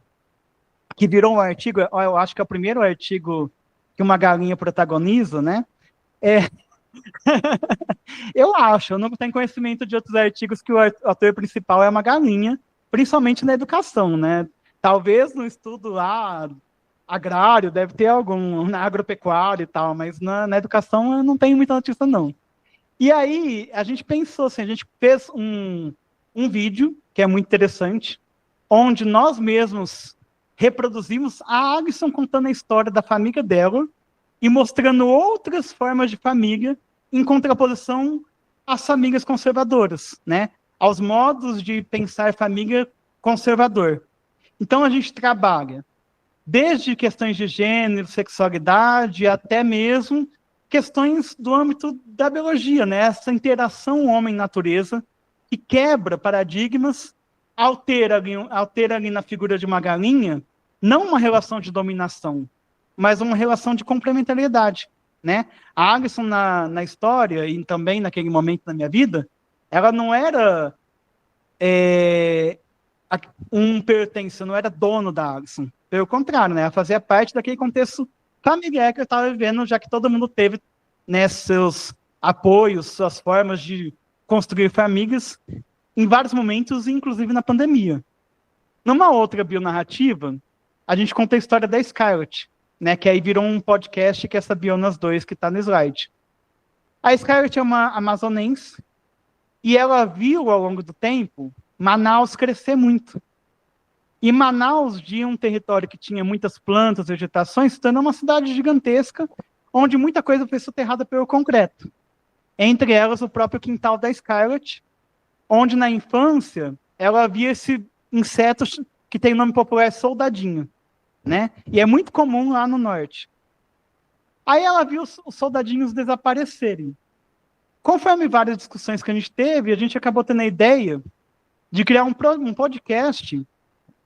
que virou um artigo, eu acho que é o primeiro artigo que uma galinha protagoniza, né, eu não tenho conhecimento de outros artigos que o autor principal é uma galinha, principalmente na educação, né? Talvez no estudo lá agrário deve ter algum, na agropecuária e tal, mas na educação eu não tenho muita notícia, não. E aí a gente pensou assim, a gente fez um vídeo, que é muito interessante, onde nós mesmos reproduzimos a Alisson contando a história da família dela e mostrando outras formas de família em contraposição às famílias conservadoras, né? Aos modos de pensar família conservador. Então, a gente trabalha desde questões de gênero, sexualidade, até mesmo questões do âmbito da biologia, né? Essa interação homem-natureza que quebra paradigmas, altera ali na figura de uma galinha, não uma relação de dominação, mas uma relação de complementariedade, né? A Alisson, na história, e também naquele momento da minha vida, ela não era um pertence, eu não era dono da Alison. Pelo contrário, né? Ela fazia parte daquele contexto familiar que eu estava vivendo, já que todo mundo teve, né, seus apoios, suas formas de construir famílias em vários momentos, inclusive na pandemia. Numa outra bionarrativa, a gente conta a história da Scarlett, né, que aí virou um podcast, que é essa Bionas 2 que está no slide. A Scarlett é uma amazonense e ela viu, ao longo do tempo, Manaus crescer muito. E Manaus, de um território que tinha muitas plantas, vegetações, se tornou uma cidade gigantesca, onde muita coisa foi soterrada pelo concreto. Entre elas, o próprio quintal da Scarlett, onde, na infância, ela via esse inseto que tem nome popular, soldadinho, né? E é muito comum lá no norte. Aí ela viu os soldadinhos desaparecerem. Conforme várias discussões que a gente teve, a gente acabou tendo a ideia de criar um podcast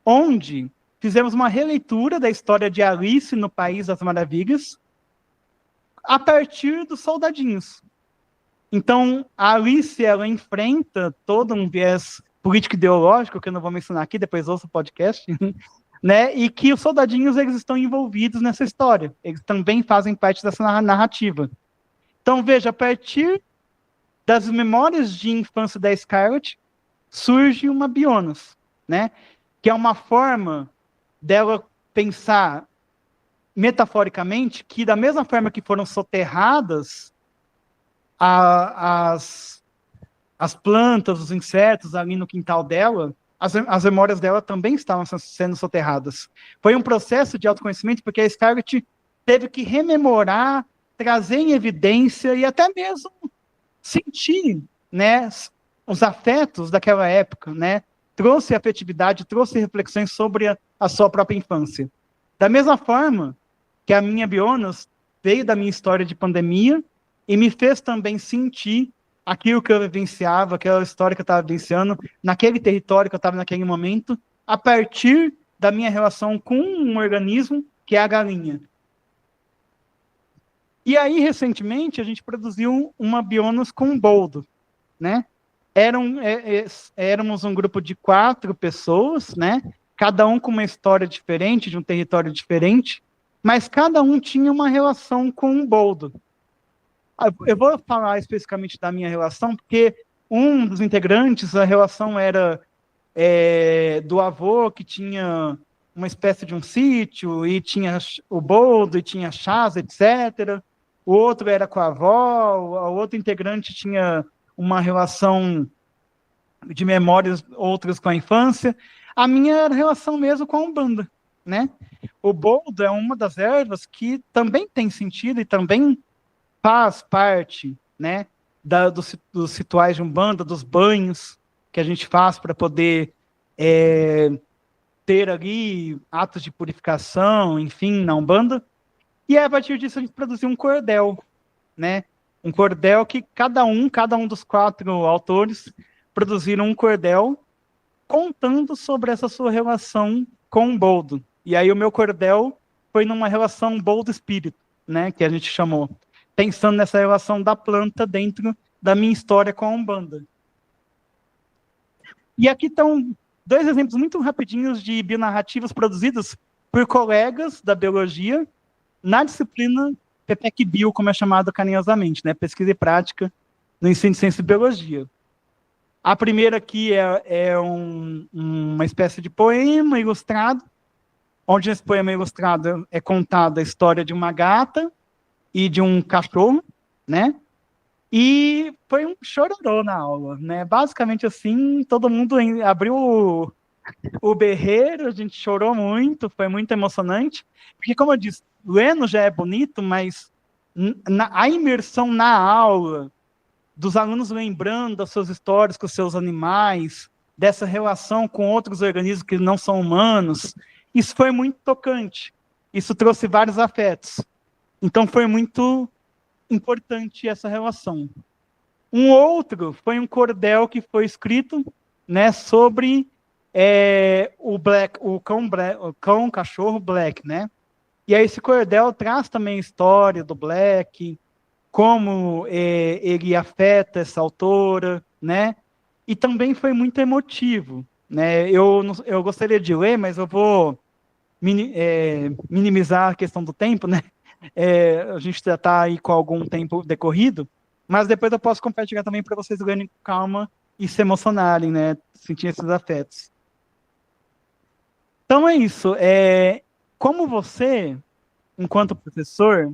onde fizemos uma releitura da história de Alice no País das Maravilhas a partir dos soldadinhos. Então, a Alice, ela enfrenta todo um viés político ideológico, que eu não vou mencionar aqui, depois ouça o podcast, né? E que os soldadinhos, eles estão envolvidos nessa história. Eles também fazem parte dessa narrativa. Então, veja, a partir das memórias de infância da Scarlett, surge uma Bionas, né? Que é uma forma dela pensar metaforicamente que, da mesma forma que foram soterradas as plantas, os insetos ali no quintal dela, as memórias dela também estavam sendo soterradas. Foi um processo de autoconhecimento, porque a Scarlett teve que rememorar, trazer em evidência e até mesmo sentir, né, os afetos daquela época, né? Trouxe afetividade, trouxe reflexões sobre a sua própria infância. Da mesma forma que a minha Bionas veio da minha história de pandemia e me fez também sentir aquilo que eu vivenciava, aquela história que eu estava vivenciando, naquele território que eu estava naquele momento, a partir da minha relação com um organismo que é a galinha. E aí, recentemente, a gente produziu uma Bionas com um boldo, né? Éramos um grupo de 4 pessoas, né? Cada um com uma história diferente, de um território diferente, mas cada um tinha uma relação com um boldo. Eu vou falar especificamente da minha relação, porque um dos integrantes, a relação era do avô, que tinha uma espécie de um sítio, e tinha o boldo, e tinha chás, etc. O outro era com a avó, o outro integrante tinha uma relação de memórias, outras com a infância. A minha era relação mesmo com a Umbanda, né? O boldo é uma das ervas que também tem sentido e também faz parte, né, dos rituais de Umbanda, dos banhos que a gente faz para poder ter ali atos de purificação, enfim, na Umbanda. E a partir disso a gente produziu um cordel, né? Um cordel que cada um dos 4 autores produziram um cordel contando sobre essa sua relação com o boldo. E aí o meu cordel foi numa relação boldo-espírito, né, que a gente chamou, pensando nessa relação da planta dentro da minha história com a Umbanda. E aqui estão 2 exemplos muito rapidinhos de bionarrativas produzidas por colegas da biologia na disciplina PPEC Bio, como é chamado carinhosamente, né? Pesquisa e prática no ensino de ciência e biologia. A primeira aqui uma espécie de poema ilustrado, onde nesse poema ilustrado é contada a história de uma gata e de um cachorro, né? E foi um chororô na aula, né? Basicamente assim, todo mundo abriu o berreiro, a gente chorou muito, foi muito emocionante, porque, como eu disse, lendo já é bonito, mas a imersão na aula, dos alunos lembrando das suas histórias com os seus animais, dessa relação com outros organismos que não são humanos, isso foi muito tocante. Isso trouxe vários afetos. Então foi muito importante essa relação. Um outro foi um cordel que foi escrito, né, sobre o cão cachorro Black, né? E aí esse cordel traz também a história do Black, como ele afeta essa autora, né? E também foi muito emotivo, né? Eu gostaria de ler, mas eu vou minimizar a questão do tempo, né? A gente já está aí com algum tempo decorrido, mas depois eu posso compartilhar também para vocês lerem com calma e se emocionarem, né? Sentir esses afetos. Então é isso. Como você, enquanto professor,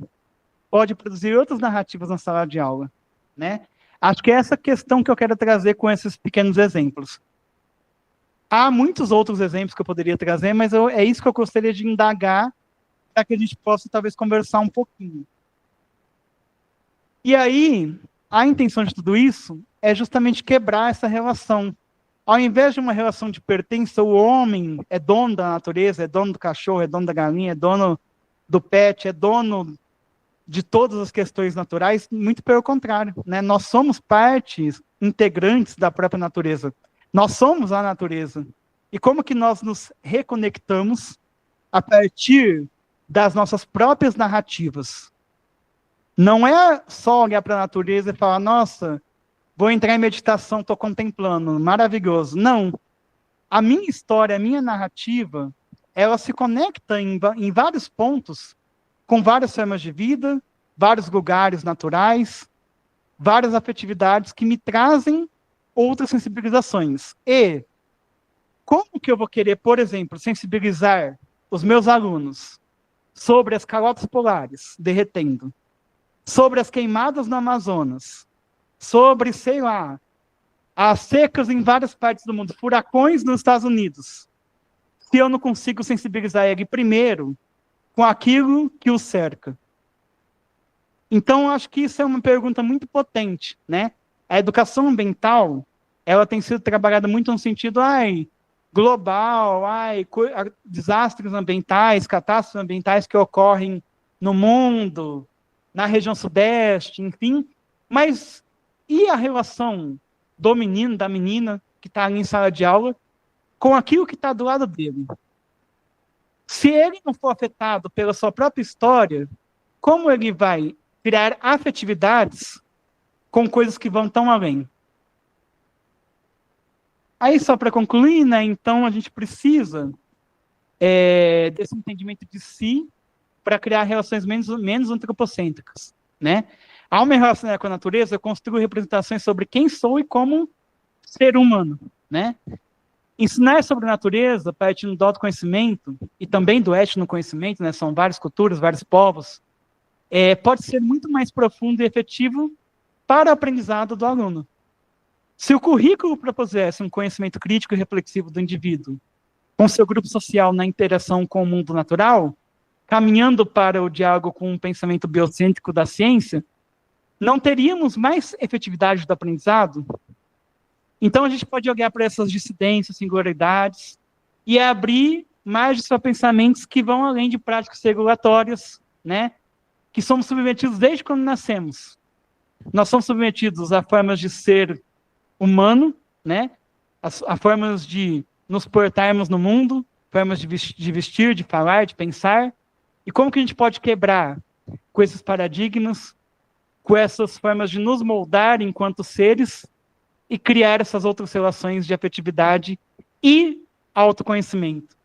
pode produzir outras narrativas na sala de aula, né? Acho que é essa questão que eu quero trazer com esses pequenos exemplos. Há muitos outros exemplos que eu poderia trazer, mas é isso que eu gostaria de indagar para que a gente possa, talvez, conversar um pouquinho. E aí, a intenção de tudo isso é justamente quebrar essa relação. Ao invés de uma relação de pertença, o homem é dono da natureza, é dono do cachorro, é dono da galinha, é dono do pet, é dono de todas as questões naturais, muito pelo contrário, né? Nós somos partes integrantes da própria natureza. Nós somos a natureza. E como que nós nos reconectamos a partir das nossas próprias narrativas? Não é só olhar para a natureza e falar, nossa, vou entrar em meditação, estou contemplando, maravilhoso. Não. A minha história, a minha narrativa, ela se conecta em vários pontos com várias formas de vida, vários lugares naturais, várias afetividades que me trazem outras sensibilizações. E como que eu vou querer, por exemplo, sensibilizar os meus alunos sobre as calotas polares derretendo, sobre as queimadas no Amazonas, sobre, sei lá, as secas em várias partes do mundo, furacões nos Estados Unidos, se eu não consigo sensibilizar ele primeiro com aquilo que o cerca? Então, acho que isso é uma pergunta muito potente, né? A educação ambiental, ela tem sido trabalhada muito no sentido, global, desastres ambientais, catástrofes ambientais que ocorrem no mundo, na região sudeste, enfim. Mas e a relação do menino, da menina, que está ali em sala de aula, com aquilo que está do lado dele? Se ele não for afetado pela sua própria história, como ele vai criar afetividades com coisas que vão tão além? Aí, só para concluir, né, então a gente precisa desse entendimento de si para criar relações menos antropocêntricas, né? Ao me relacionar com a natureza, eu construo representações sobre quem sou e como ser humano, né? Ensinar sobre a natureza, partindo do autoconhecimento e também do etnoconhecimento, né? São várias culturas, vários povos, pode ser muito mais profundo e efetivo para o aprendizado do aluno. Se o currículo propusesse um conhecimento crítico e reflexivo do indivíduo com seu grupo social na interação com o mundo natural, caminhando para o diálogo com um pensamento biocêntrico da ciência, não teríamos mais efetividade do aprendizado? Então, a gente pode olhar para essas dissidências, singularidades, e abrir mais de seus pensamentos que vão além de práticas regulatórias, né? Que somos submetidos desde quando nascemos. Nós somos submetidos a formas de ser humano, né? A formas de nos portarmos no mundo, formas de vestir, de falar, de pensar. E como que a gente pode quebrar com esses paradigmas, com essas formas de nos moldar enquanto seres e criar essas outras relações de afetividade e autoconhecimento?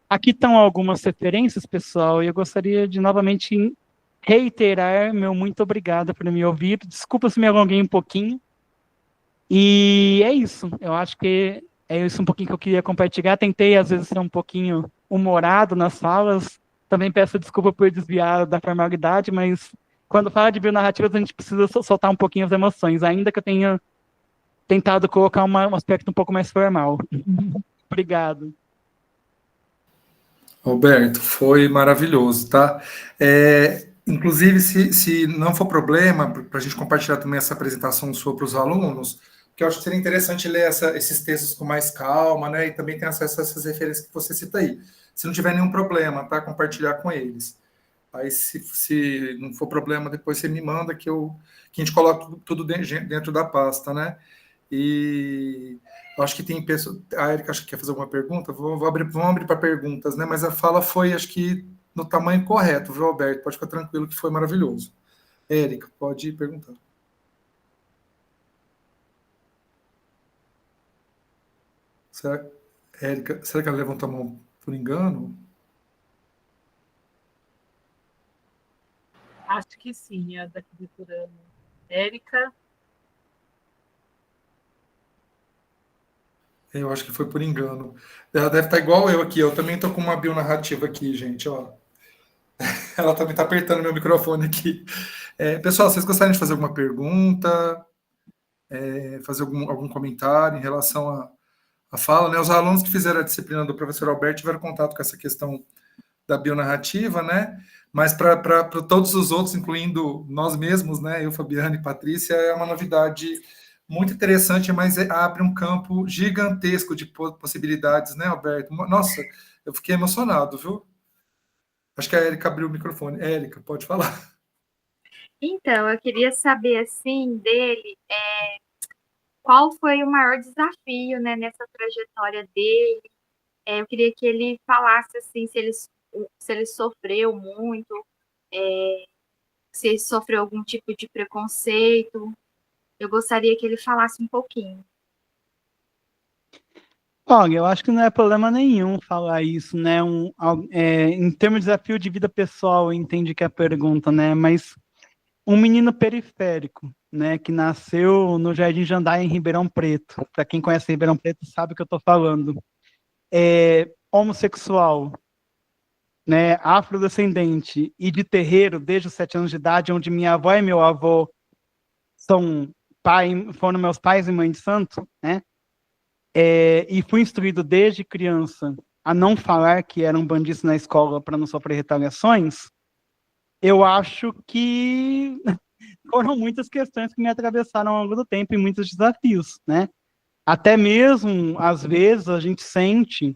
Aqui estão algumas referências, pessoal, e eu gostaria de novamente reiterar meu muito obrigado por me ouvir. Desculpa se me alonguei um pouquinho. E é isso. Eu acho que é isso um pouquinho que eu queria compartilhar. Tentei, às vezes, ser um pouquinho humorado nas falas. Também peço desculpa por desviar da formalidade, mas quando fala de bionarrativas, a gente precisa soltar um pouquinho as emoções, ainda que eu tenha tentado colocar um aspecto um pouco mais formal. Obrigado. Roberto, foi maravilhoso, tá? Inclusive, se não for problema, para a gente compartilhar também essa apresentação sua para os alunos, que eu acho que seria interessante ler esses textos com mais calma, né? E também ter acesso a essas referências que você cita aí. Se não tiver nenhum problema, tá? Compartilhar com eles. Aí, se não for problema, depois você me manda que a gente coloca tudo dentro da pasta, né? E eu acho que tem pessoas. A Erika acho que quer fazer alguma pergunta. Vamos abrir para perguntas, né? Mas a fala foi, acho que, no tamanho correto, viu, Alberto? Pode ficar tranquilo que foi maravilhoso. Érica, pode perguntar. Érica, será que ela levantou a mão por engano? Acho que sim, a daqui de Turano. Érica. Eu acho que foi por engano. Ela deve estar igual eu aqui. Eu também estou com uma bionarrativa aqui, gente. Ó. Ela também está apertando meu microfone aqui. Pessoal, vocês gostariam de fazer alguma pergunta? Fazer algum comentário em relação à fala? Né? Os alunos que fizeram a disciplina do professor Alberto tiveram contato com essa questão da bionarrativa, né? Mas para todos os outros, incluindo nós mesmos, né? Eu, Fabiana e Patrícia, é uma novidade muito interessante, mas abre um campo gigantesco de possibilidades, né, Alberto? Nossa, eu fiquei emocionado, viu? Acho que a Érica abriu o microfone. Érica, pode falar. Então, eu queria saber, assim, dele, qual foi o maior desafio, né, nessa trajetória dele. Eu queria que ele falasse, assim, se ele sofreu muito, se ele sofreu algum tipo de preconceito. Eu gostaria que ele falasse um pouquinho. Olha, eu acho que não é problema nenhum falar isso, né? Em termos de desafio de vida pessoal, eu entendi que é a pergunta, né? Mas um menino periférico, né? Que nasceu no Jardim Jandaia, em Ribeirão Preto. Para quem conhece Ribeirão Preto sabe o que eu estou falando. Homossexual, né? Afrodescendente e de terreiro desde os 7 anos de idade, onde minha avó e meu avô foram meus pais e mãe de santo, né? E fui instruído desde criança a não falar que era um bandido na escola para não sofrer retaliações. Eu acho que foram muitas questões que me atravessaram ao longo do tempo e muitos desafios, né? Até mesmo, às vezes, a gente sente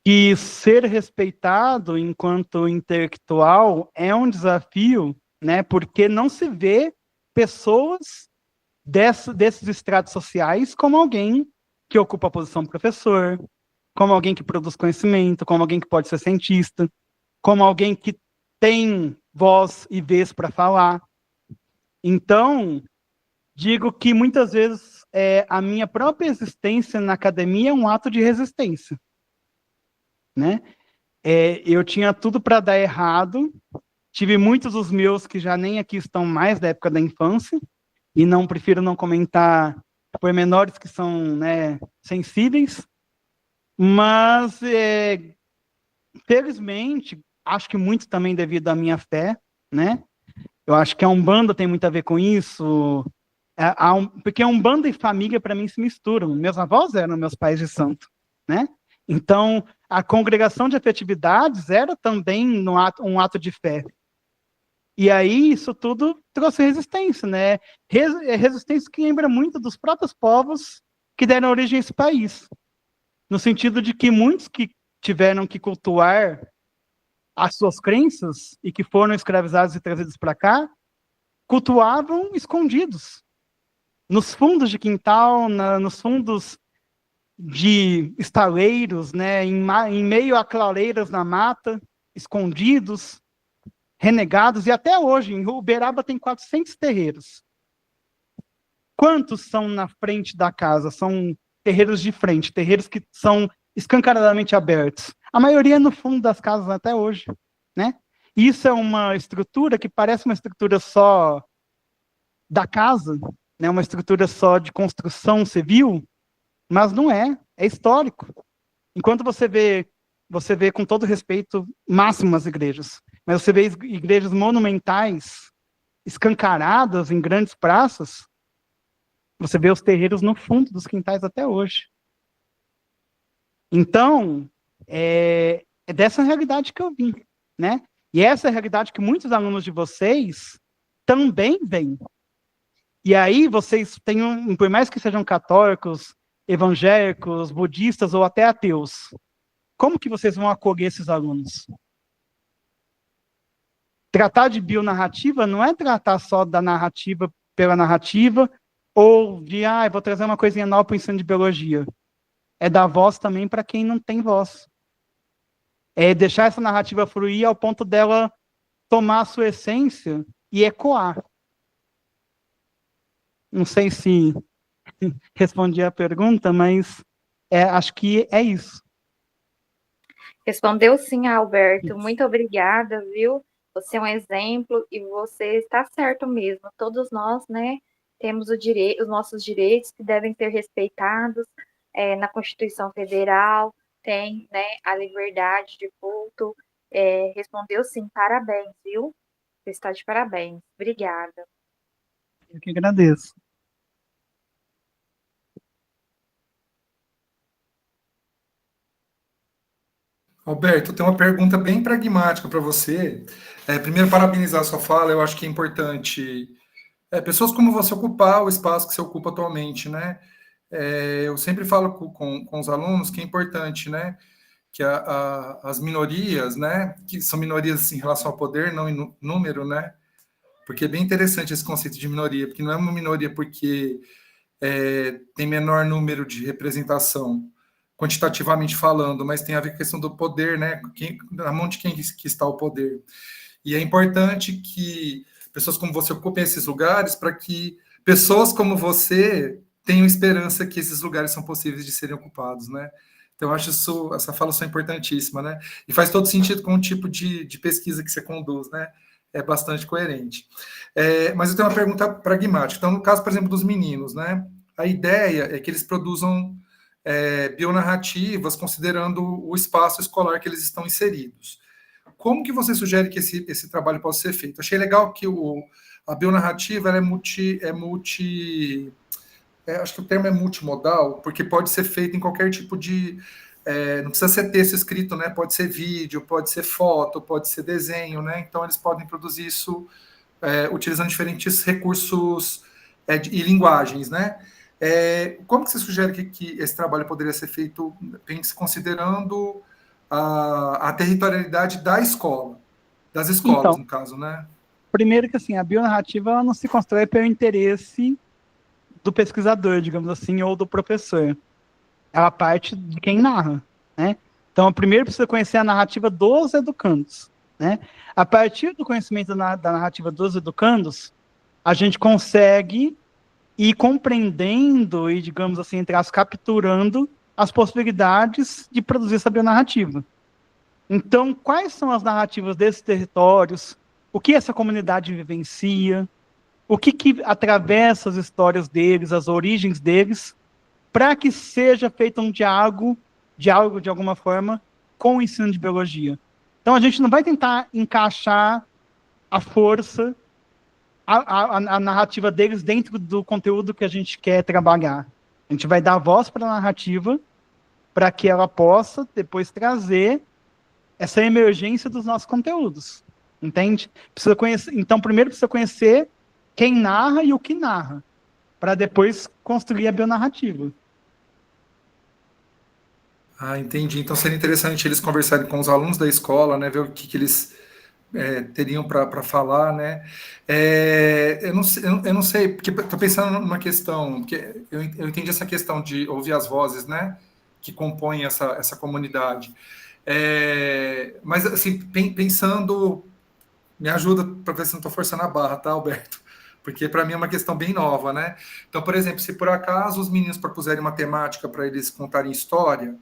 que ser respeitado enquanto intelectual é um desafio, né? Porque não se vê pessoas desses estratos sociais como alguém que ocupa a posição de professor, como alguém que produz conhecimento, como alguém que pode ser cientista, como alguém que tem voz e vez para falar. Então, digo que muitas vezes a minha própria existência na academia é um ato de resistência, né? Eu tinha tudo para dar errado, tive muitos dos meus que já nem aqui estão mais da época da infância, e prefiro não comentar pormenores que são, né, sensíveis, mas felizmente, acho que muito também devido à minha fé, né? Eu acho que a Umbanda tem muito a ver com isso, porque a Umbanda e família para mim se misturam. Meus avós eram meus pais de santo, né? Então, a congregação de afetividades era também um ato de fé. E aí, isso tudo trouxe resistência, né? Resistência que lembra muito dos próprios povos que deram origem a esse país. No sentido de que muitos que tiveram que cultuar as suas crenças e que foram escravizados e trazidos para cá, cultuavam escondidos. Nos fundos de quintal, nos fundos de estaleiros, né? Em meio a clareiras na mata, escondidos, renegados, e até hoje, em Uberaba tem 400 terreiros. Quantos são na frente da casa? São terreiros de frente, terreiros que são escancaradamente abertos. A maioria é no fundo das casas até hoje, né? Isso é uma estrutura que parece uma estrutura só da casa, né? Uma estrutura só de construção civil, mas não é, é histórico. Enquanto você vê com todo respeito máximo as igrejas, mas você vê igrejas monumentais, escancaradas em grandes praças, você vê os terreiros no fundo dos quintais até hoje. Então, é dessa realidade que eu vim, né? E essa é a realidade que muitos alunos de vocês também vêm. E aí vocês têm, por mais que sejam católicos, evangélicos, budistas ou até ateus, como que vocês vão acolher esses alunos? Tratar de bionarrativa não é tratar só da narrativa pela narrativa, ou de, vou trazer uma coisinha nova para o ensino de biologia. É dar voz também para quem não tem voz. É deixar essa narrativa fluir ao ponto dela tomar a sua essência e ecoar. Não sei se respondi a pergunta, mas Acho que é isso. Respondeu sim, Alberto. Muito obrigada, viu? Você é um exemplo e você está certo mesmo. Todos nós, né, temos os nossos direitos que devem ser respeitados na Constituição Federal, tem, né, a liberdade de culto. Respondeu sim, parabéns, viu? Você está de parabéns. Obrigada. Eu que agradeço. Alberto, tem uma pergunta bem pragmática para você. Primeiro, parabenizar a sua fala, eu acho que é importante pessoas como você ocupar o espaço que você ocupa atualmente, né? Eu sempre falo com os alunos que é importante, né? Que as minorias, né? Que são minorias em relação ao poder, não em número, né? Porque é bem interessante esse conceito de minoria, porque não é uma minoria porque tem menor número de representação, quantitativamente falando, mas tem a ver com a questão do poder, né? Na mão de quem que está o poder. E é importante que pessoas como você ocupem esses lugares para que pessoas como você tenham esperança que esses lugares são possíveis de serem ocupados, né? Então, eu acho essa fala importantíssima, né? E faz todo sentido com o tipo de pesquisa que você conduz, né? É bastante coerente. Mas eu tenho uma pergunta pragmática. Então, no caso, por exemplo, dos meninos, né? A ideia é que eles produzam bionarrativas considerando o espaço escolar que eles estão inseridos. Como que você sugere que esse trabalho possa ser feito? Achei legal que a bionarrativa ela acho que o termo é multimodal, porque pode ser feito em qualquer tipo de... não precisa ser texto escrito, né? Pode ser vídeo, pode ser foto, pode ser desenho, né? Então, eles podem produzir isso utilizando diferentes recursos e linguagens, né? Como que você sugere que esse trabalho poderia ser feito, considerando a territorialidade da escola, das escolas, Então, no caso, né? primeiro que assim, a bionarrativa ela não se constrói pelo interesse do pesquisador, digamos assim, ou do professor. Ela parte de quem narra, né? Então, primeiro precisa conhecer a narrativa dos educandos, né? A partir do conhecimento da narrativa dos educandos, a gente consegue ir compreendendo e, digamos assim, capturando as possibilidades de produzir essa bionarrativa. Então, quais são as narrativas desses territórios? O que essa comunidade vivencia? O que atravessa as histórias deles, as origens deles, para que seja feito um diálogo de alguma forma com o ensino de biologia. Então a gente não vai tentar encaixar à força a narrativa deles dentro do conteúdo que a gente quer trabalhar. A gente vai dar voz para a narrativa para que ela possa depois trazer essa emergência dos nossos conteúdos. Entende? Precisa conhecer, então, primeiro precisa conhecer quem narra e o que narra, para depois construir a bionarrativa. Entendi. Então seria interessante eles conversarem com os alunos da escola, né, ver o que eles teriam para falar, né? Eu não sei, porque estou pensando numa questão, porque eu entendi essa questão de ouvir as vozes, né, que compõem essa comunidade. Mas, assim, pensando, me ajuda para ver se não estou forçando a barra, tá, Alberto? Porque para mim é uma questão bem nova, né? Então, por exemplo, se por acaso os meninos propuserem uma temática para eles contarem história,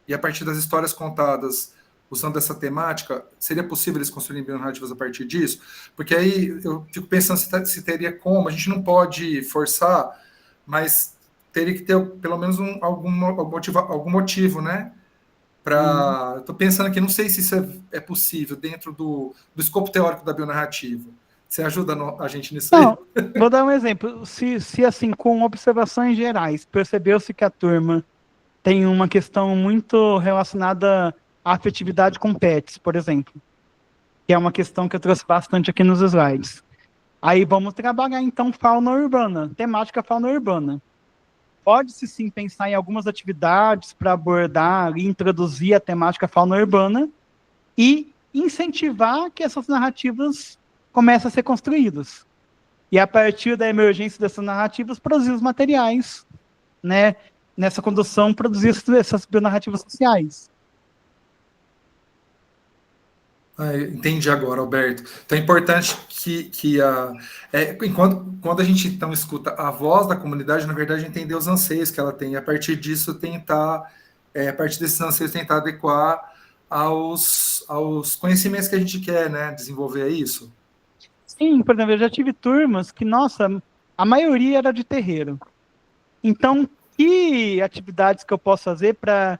e a partir das histórias contadas, usando essa temática, seria possível eles construírem bionarrativas a partir disso? Porque aí eu fico pensando se teria como, a gente não pode forçar, mas teria que ter pelo menos algum motivo, né? Estou pensando aqui, não sei se isso é possível dentro do escopo teórico da bionarrativa. Você ajuda a gente nisso aí? Vou dar um exemplo. Se assim, com observações gerais, percebeu-se que a turma tem uma questão muito relacionada à afetividade com pets, por exemplo, que é uma questão que eu trouxe bastante aqui nos slides. Aí vamos trabalhar, então, fauna urbana, temática fauna urbana. Pode-se sim pensar em algumas atividades para abordar e introduzir a temática fauna urbana e incentivar que essas narrativas comecem a ser construídas. E a partir da emergência dessas narrativas, produzir os materiais, né? Nessa condução, produzir essas bionarrativas sociais. Entendi agora, Alberto. Então é importante quando a gente então escuta a voz da comunidade, na verdade, entender os anseios que ela tem, e a partir disso a partir desses anseios, tentar adequar aos conhecimentos que a gente quer, né, desenvolver, é isso? Sim, por exemplo, eu já tive turmas que, nossa, a maioria era de terreiro. Então, que atividades que eu posso fazer para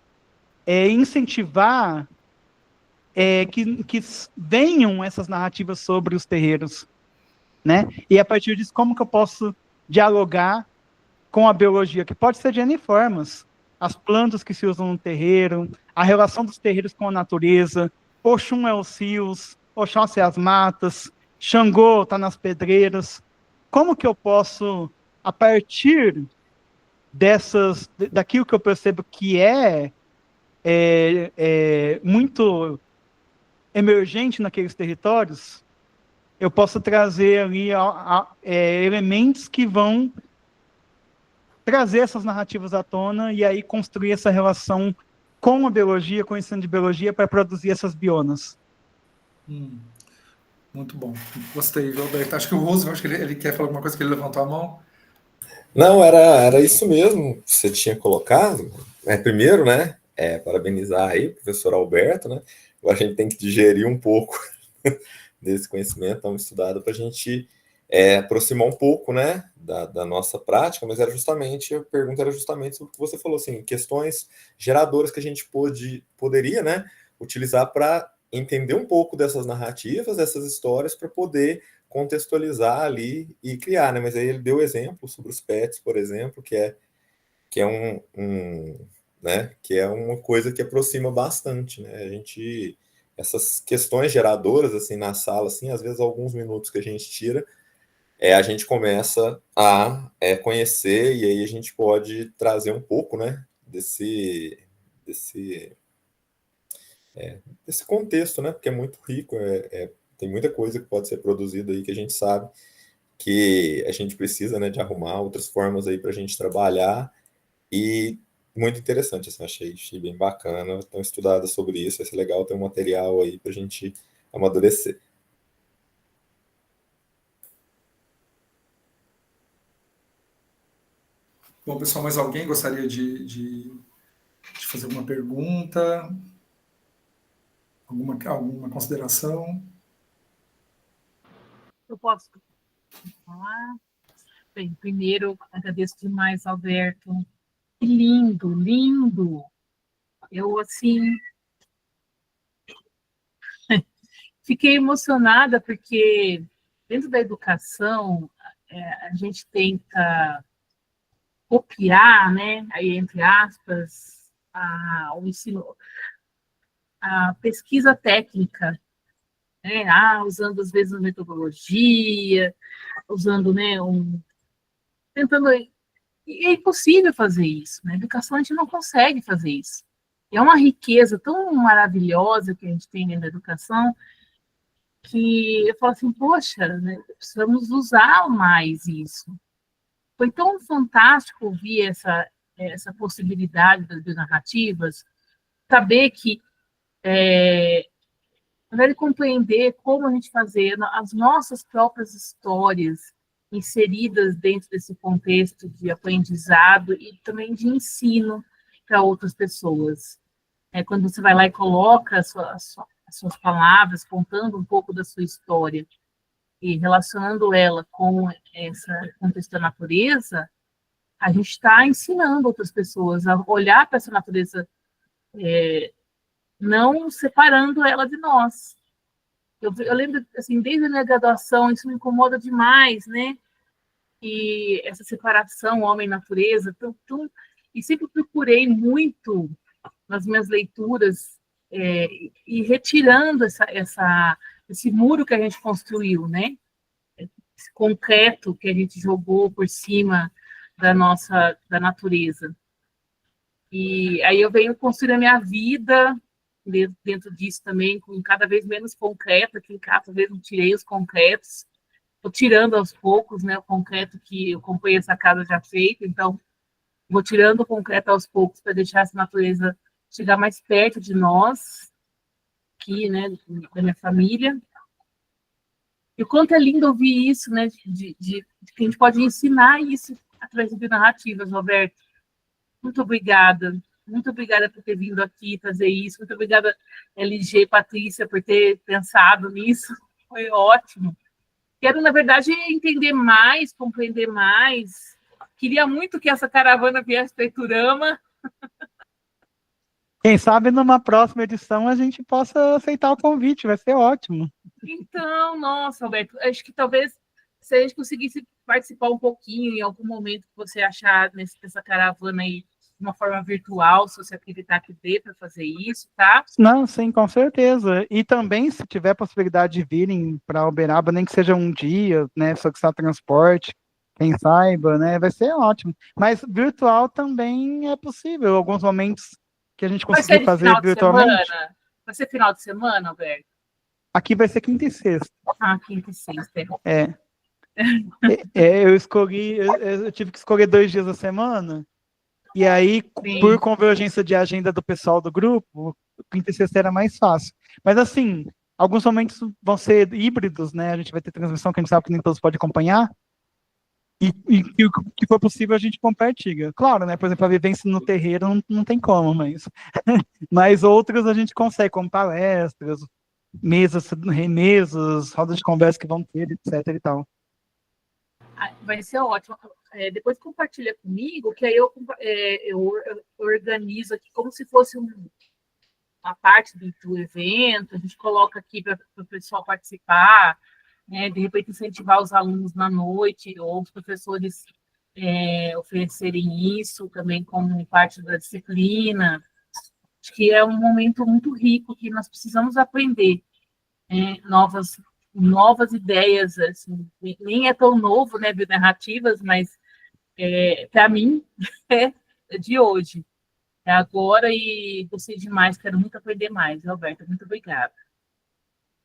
incentivar que venham essas narrativas sobre os terreiros, né? E a partir disso, como que eu posso dialogar com a biologia, que pode ser de N formas, as plantas que se usam no terreiro, a relação dos terreiros com a natureza, Oxum é os rios, Oxóssi é as matas, Xangô está nas pedreiras. Como que eu posso, a partir daquilo que eu percebo que é muito emergente naqueles territórios, eu posso trazer ali elementos que vão trazer essas narrativas à tona e aí construir essa relação com a biologia, com o ensino de biologia, para produzir essas bionas. Muito bom. Gostei, viu, Alberto? Acho que o Roosevelt, acho que ele quer falar alguma coisa, que ele levantou a mão. Não, era isso mesmo que você tinha colocado. Primeiro, né, parabenizar aí o professor Alberto, né? Agora a gente tem que digerir um pouco desse conhecimento tão estudado para a gente aproximar um pouco, né, da nossa prática, mas a pergunta era justamente sobre o que você falou, assim, questões geradoras que a gente poderia, né, utilizar para entender um pouco dessas narrativas, dessas histórias, para poder contextualizar ali e criar, né? Mas aí ele deu exemplo sobre os pets, por exemplo, que é né, que é uma coisa que aproxima bastante, né? Essas questões geradoras assim na sala, assim, às vezes alguns minutos que a gente tira, a gente começa a conhecer, e aí a gente pode trazer um pouco, né, desse contexto, né? Porque é muito rico, tem muita coisa que pode ser produzida aí que a gente sabe que a gente precisa, né, de arrumar outras formas aí para a gente trabalhar, e muito interessante, assim, achei bem bacana, tão estudada sobre isso, vai ser legal ter um material aí para a gente amadurecer. Bom, pessoal, mais alguém gostaria de fazer alguma pergunta? Alguma consideração? Eu posso falar? Bem, primeiro, agradeço demais, Alberto. Que lindo, lindo. Eu, assim, fiquei emocionada porque, dentro da educação, a gente tenta copiar, né, aí, entre aspas, o ensino, a pesquisa técnica, né, usando, às vezes, metodologia, usando, né, tentando... E é impossível fazer isso, né? Na educação a gente não consegue fazer isso. É uma riqueza tão maravilhosa que a gente tem dentro da educação, que eu falo assim, poxa, né, precisamos usar mais isso. Foi tão fantástico ouvir essa possibilidade das bionarrativas, saber que, na verdade, compreender como a gente fazer as nossas próprias histórias inseridas dentro desse contexto de aprendizado e também de ensino para outras pessoas. Quando você vai lá e coloca as suas palavras, contando um pouco da sua história e relacionando ela com esse contexto da natureza, a gente está ensinando outras pessoas a olhar para essa natureza, não separando ela de nós. Eu lembro, assim, desde a minha graduação, isso me incomoda demais, né? E essa separação homem-natureza, e sempre procurei muito nas minhas leituras e retirando esse muro que a gente construiu, né? Esse concreto que a gente jogou por cima da natureza. E aí eu venho construir a minha vida dentro disso também, com cada vez menos concreto. Aqui em casa, às vezes, eu tirei os concretos, estou tirando aos poucos, né, o concreto que eu comprei essa casa já feita, então vou tirando o concreto aos poucos para deixar essa natureza chegar mais perto de nós, aqui, né, da minha família. E o quanto é lindo ouvir isso, né, de que a gente pode ensinar isso através de narrativas, Roberto. Muito obrigada. Muito obrigada por ter vindo aqui fazer isso. Muito obrigada, LG, Patrícia, por ter pensado nisso. Foi ótimo. Quero, na verdade, entender mais, compreender mais. Queria muito que essa caravana viesse para Iturama. Quem sabe numa próxima edição a gente possa aceitar o convite, vai ser ótimo. Então, nossa, Alberto, acho que talvez se a gente conseguisse participar um pouquinho em algum momento que você achar nessa caravana aí, de uma forma virtual, se você acreditar que dê para fazer isso, tá? Não, sim, com certeza. E também, se tiver possibilidade de virem para Uberaba, nem que seja um dia, né, só que só transporte, quem saiba, né, vai ser ótimo. Mas virtual também é possível, alguns momentos que a gente Vai ser conseguir de fazer final de virtualmente. semana? Vai ser final de semana, Alberto? Aqui vai ser quinta e sexta. Ah, quinta e sexta. Eu tive que escolher 2 dias da semana, e aí, Sim. por convergência de agenda do pessoal do grupo, quinta e sexta era mais fácil. Mas assim, alguns momentos vão ser híbridos, né? A gente vai ter transmissão que a gente sabe que nem todos podem acompanhar, e o que for possível a gente compartilha. Claro, né? Por exemplo, a vivência no terreiro não tem como, mas outros a gente consegue, como palestras, mesas, remesas, rodas de conversa que vão ter, etc e tal. Vai ser ótimo. Depois compartilha comigo, que aí eu organizo aqui como se fosse uma parte do evento, a gente coloca aqui para o pessoal participar, né? De repente incentivar os alunos na noite, ou os professores oferecerem isso também como parte da disciplina. Acho que é um momento muito rico que nós precisamos aprender, né? Novas ideias, assim, nem é tão novo, né, bionarrativas, mas para mim é de hoje, é agora, e gostei demais, quero muito aprender mais, Roberta, muito obrigada.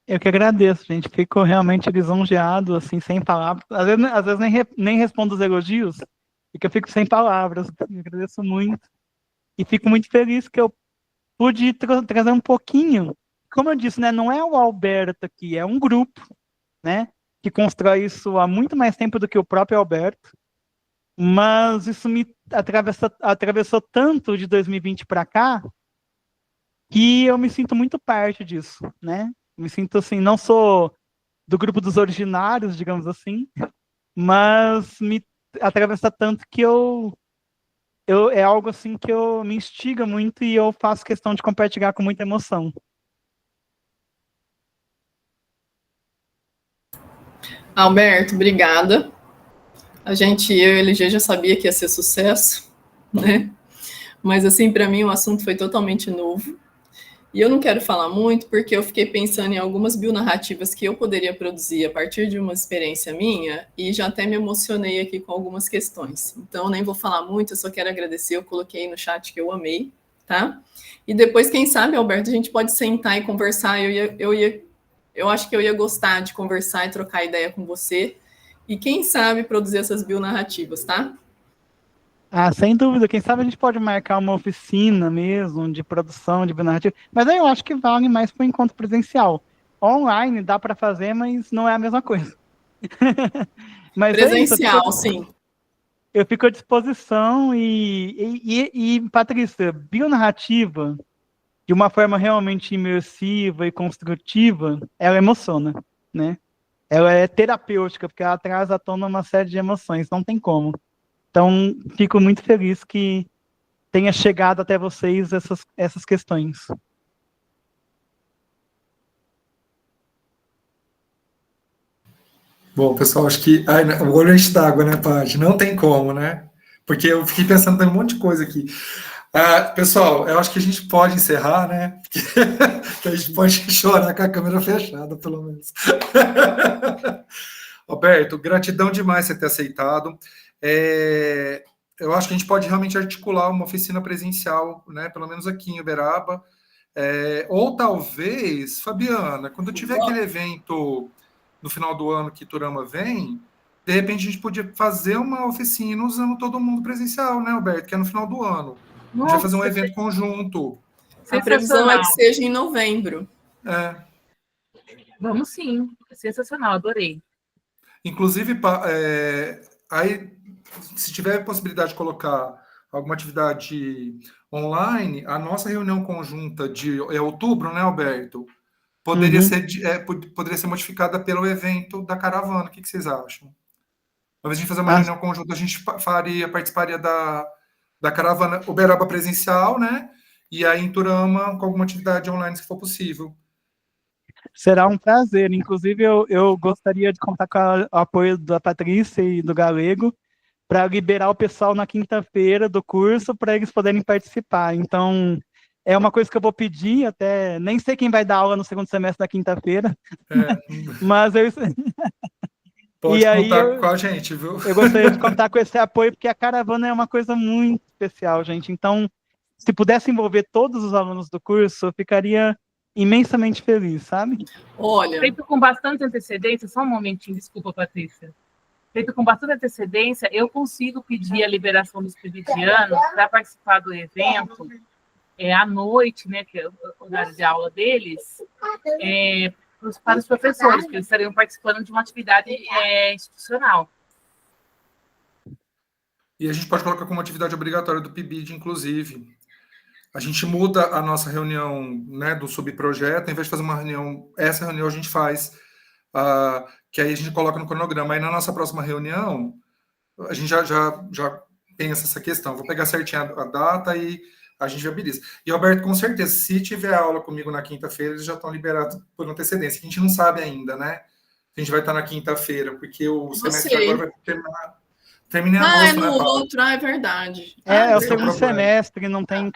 Eu que agradeço, gente, fico realmente lisonjeado, assim, sem palavras, às vezes nem respondo os elogios, porque eu fico sem palavras, eu agradeço muito, e fico muito feliz que eu pude trazer um pouquinho, como eu disse, né, não é o Alberto aqui, é um grupo, né, que constrói isso há muito mais tempo do que o próprio Alberto, mas isso me atravessou tanto de 2020 para cá, que eu me sinto muito parte disso, né, me sinto assim, não sou do grupo dos originários, digamos assim, mas me atravessa tanto que é algo assim que me instiga muito e eu faço questão de compartilhar com muita emoção. Alberto, obrigada. Eu e o LG já sabia que ia ser sucesso, né? Mas assim, para mim o assunto foi totalmente novo. E eu não quero falar muito porque eu fiquei pensando em algumas bionarrativas que eu poderia produzir a partir de uma experiência minha e já até me emocionei aqui com algumas questões. Então, nem vou falar muito, eu só quero agradecer, eu coloquei no chat que eu amei, tá? E depois, quem sabe, Alberto, a gente pode sentar e conversar. Eu acho que eu ia gostar de conversar e trocar ideia com você e, quem sabe, produzir essas bionarrativas, tá? Ah, sem dúvida. Quem sabe a gente pode marcar uma oficina mesmo de produção de bionarrativa. Mas aí eu acho que vale mais para o encontro presencial. Online dá para fazer, mas não é a mesma coisa. Mas presencial, é isso, sim. Eu fico à disposição e Patrícia, bionarrativa, de uma forma realmente imersiva e construtiva, ela emociona, né? Ela é terapêutica, porque ela traz à tona uma série de emoções, não tem como. Então, fico muito feliz que tenha chegado até vocês essas questões. Bom, pessoal, acho que o olho enche d'água, né, Paty? Não tem como, né? Porque eu fiquei pensando em um monte de coisa aqui. Pessoal, eu acho que a gente pode encerrar, né? Que a gente pode chorar com a câmera fechada, pelo menos. Roberto, gratidão demais você ter aceitado. Eu acho que a gente pode realmente articular uma oficina presencial, né? Pelo menos aqui em Uberaba. Ou talvez, Fabiana, quando tiver aquele evento no final do ano que Iturama vem, de repente a gente podia fazer uma oficina usando todo mundo presencial, né, Alberto? Que é no final do ano. A gente vai fazer um evento conjunto. A previsão é que seja em novembro. Vamos sim, sensacional, adorei. Inclusive, aí, se tiver possibilidade de colocar alguma atividade online, a nossa reunião conjunta de outubro, né, Alberto? Poderia ser modificada pelo evento da caravana. O que vocês acham? Ao invés de a gente fazer uma reunião conjunta, a gente participaria da caravana Uberaba presencial, né? E aí em Turama com alguma atividade online, se for possível. Será um prazer. Inclusive, eu gostaria de contar com o apoio da Patrícia e do Galego para liberar o pessoal na quinta-feira do curso para eles poderem participar. Então, é uma coisa que eu vou pedir, até nem sei quem vai dar aula no segundo semestre da quinta-feira, mas eu... Pode contar com a gente, viu? Eu gostaria de contar com esse apoio, porque a caravana é uma coisa muito especial, gente. Então, se pudesse envolver todos os alunos do curso, eu ficaria imensamente feliz, sabe? Olha... Feito com bastante antecedência, só um momentinho, desculpa, Patrícia. Feito com bastante antecedência, eu consigo pedir a liberação dos pibidianos para participar do evento à noite, né, que é o horário de aula deles, para os professores, que eles estariam participando de uma atividade institucional. E a gente pode colocar como atividade obrigatória do PIBID, inclusive. A gente muda a nossa reunião, né, do subprojeto, em vez de fazer uma reunião, essa reunião a gente faz, que aí a gente coloca no cronograma. Aí na nossa próxima reunião, a gente já pensa essa questão. Vou pegar certinho a data e a gente viabiliza. E, Alberto, com certeza, se tiver aula comigo na quinta-feira, eles já estão liberados por antecedência. A gente não sabe ainda, né? A gente vai estar na quinta-feira, porque o semestre agora vai terminar. Termina em agosto, no né, Paulo? outro, é verdade. É o segundo semestre, não tem...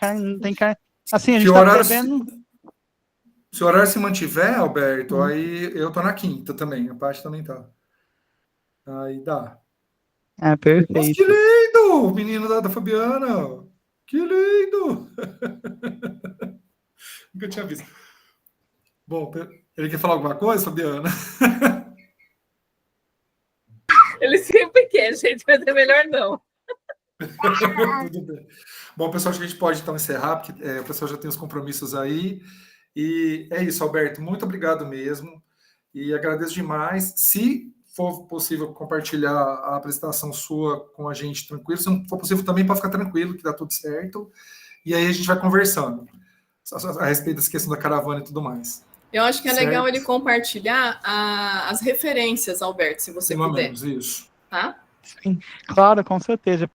Assim, a gente está prevendo... Se o horário se mantiver, Alberto, aí eu tô na quinta também, a parte também tá. Aí dá. Perfeito. Nossa, que lindo! O menino da Fabiana! Que lindo! Nunca tinha visto. Bom, ele quer falar alguma coisa, Fabiana? Ele sempre quer, gente, mas é melhor não. Tudo bem. Bom, pessoal, acho que a gente pode então encerrar, porque o pessoal já tem os compromissos aí. E é isso, Alberto. Muito obrigado mesmo. E agradeço demais. Se for possível compartilhar a apresentação sua com a gente tranquilo, se não for possível também, pode ficar tranquilo, que dá tudo certo. E aí a gente vai conversando a respeito dessa questão da caravana e tudo mais. Eu acho que é legal ele compartilhar as referências, Alberto, se você puder. Isso. Tá? Sim, claro, com certeza.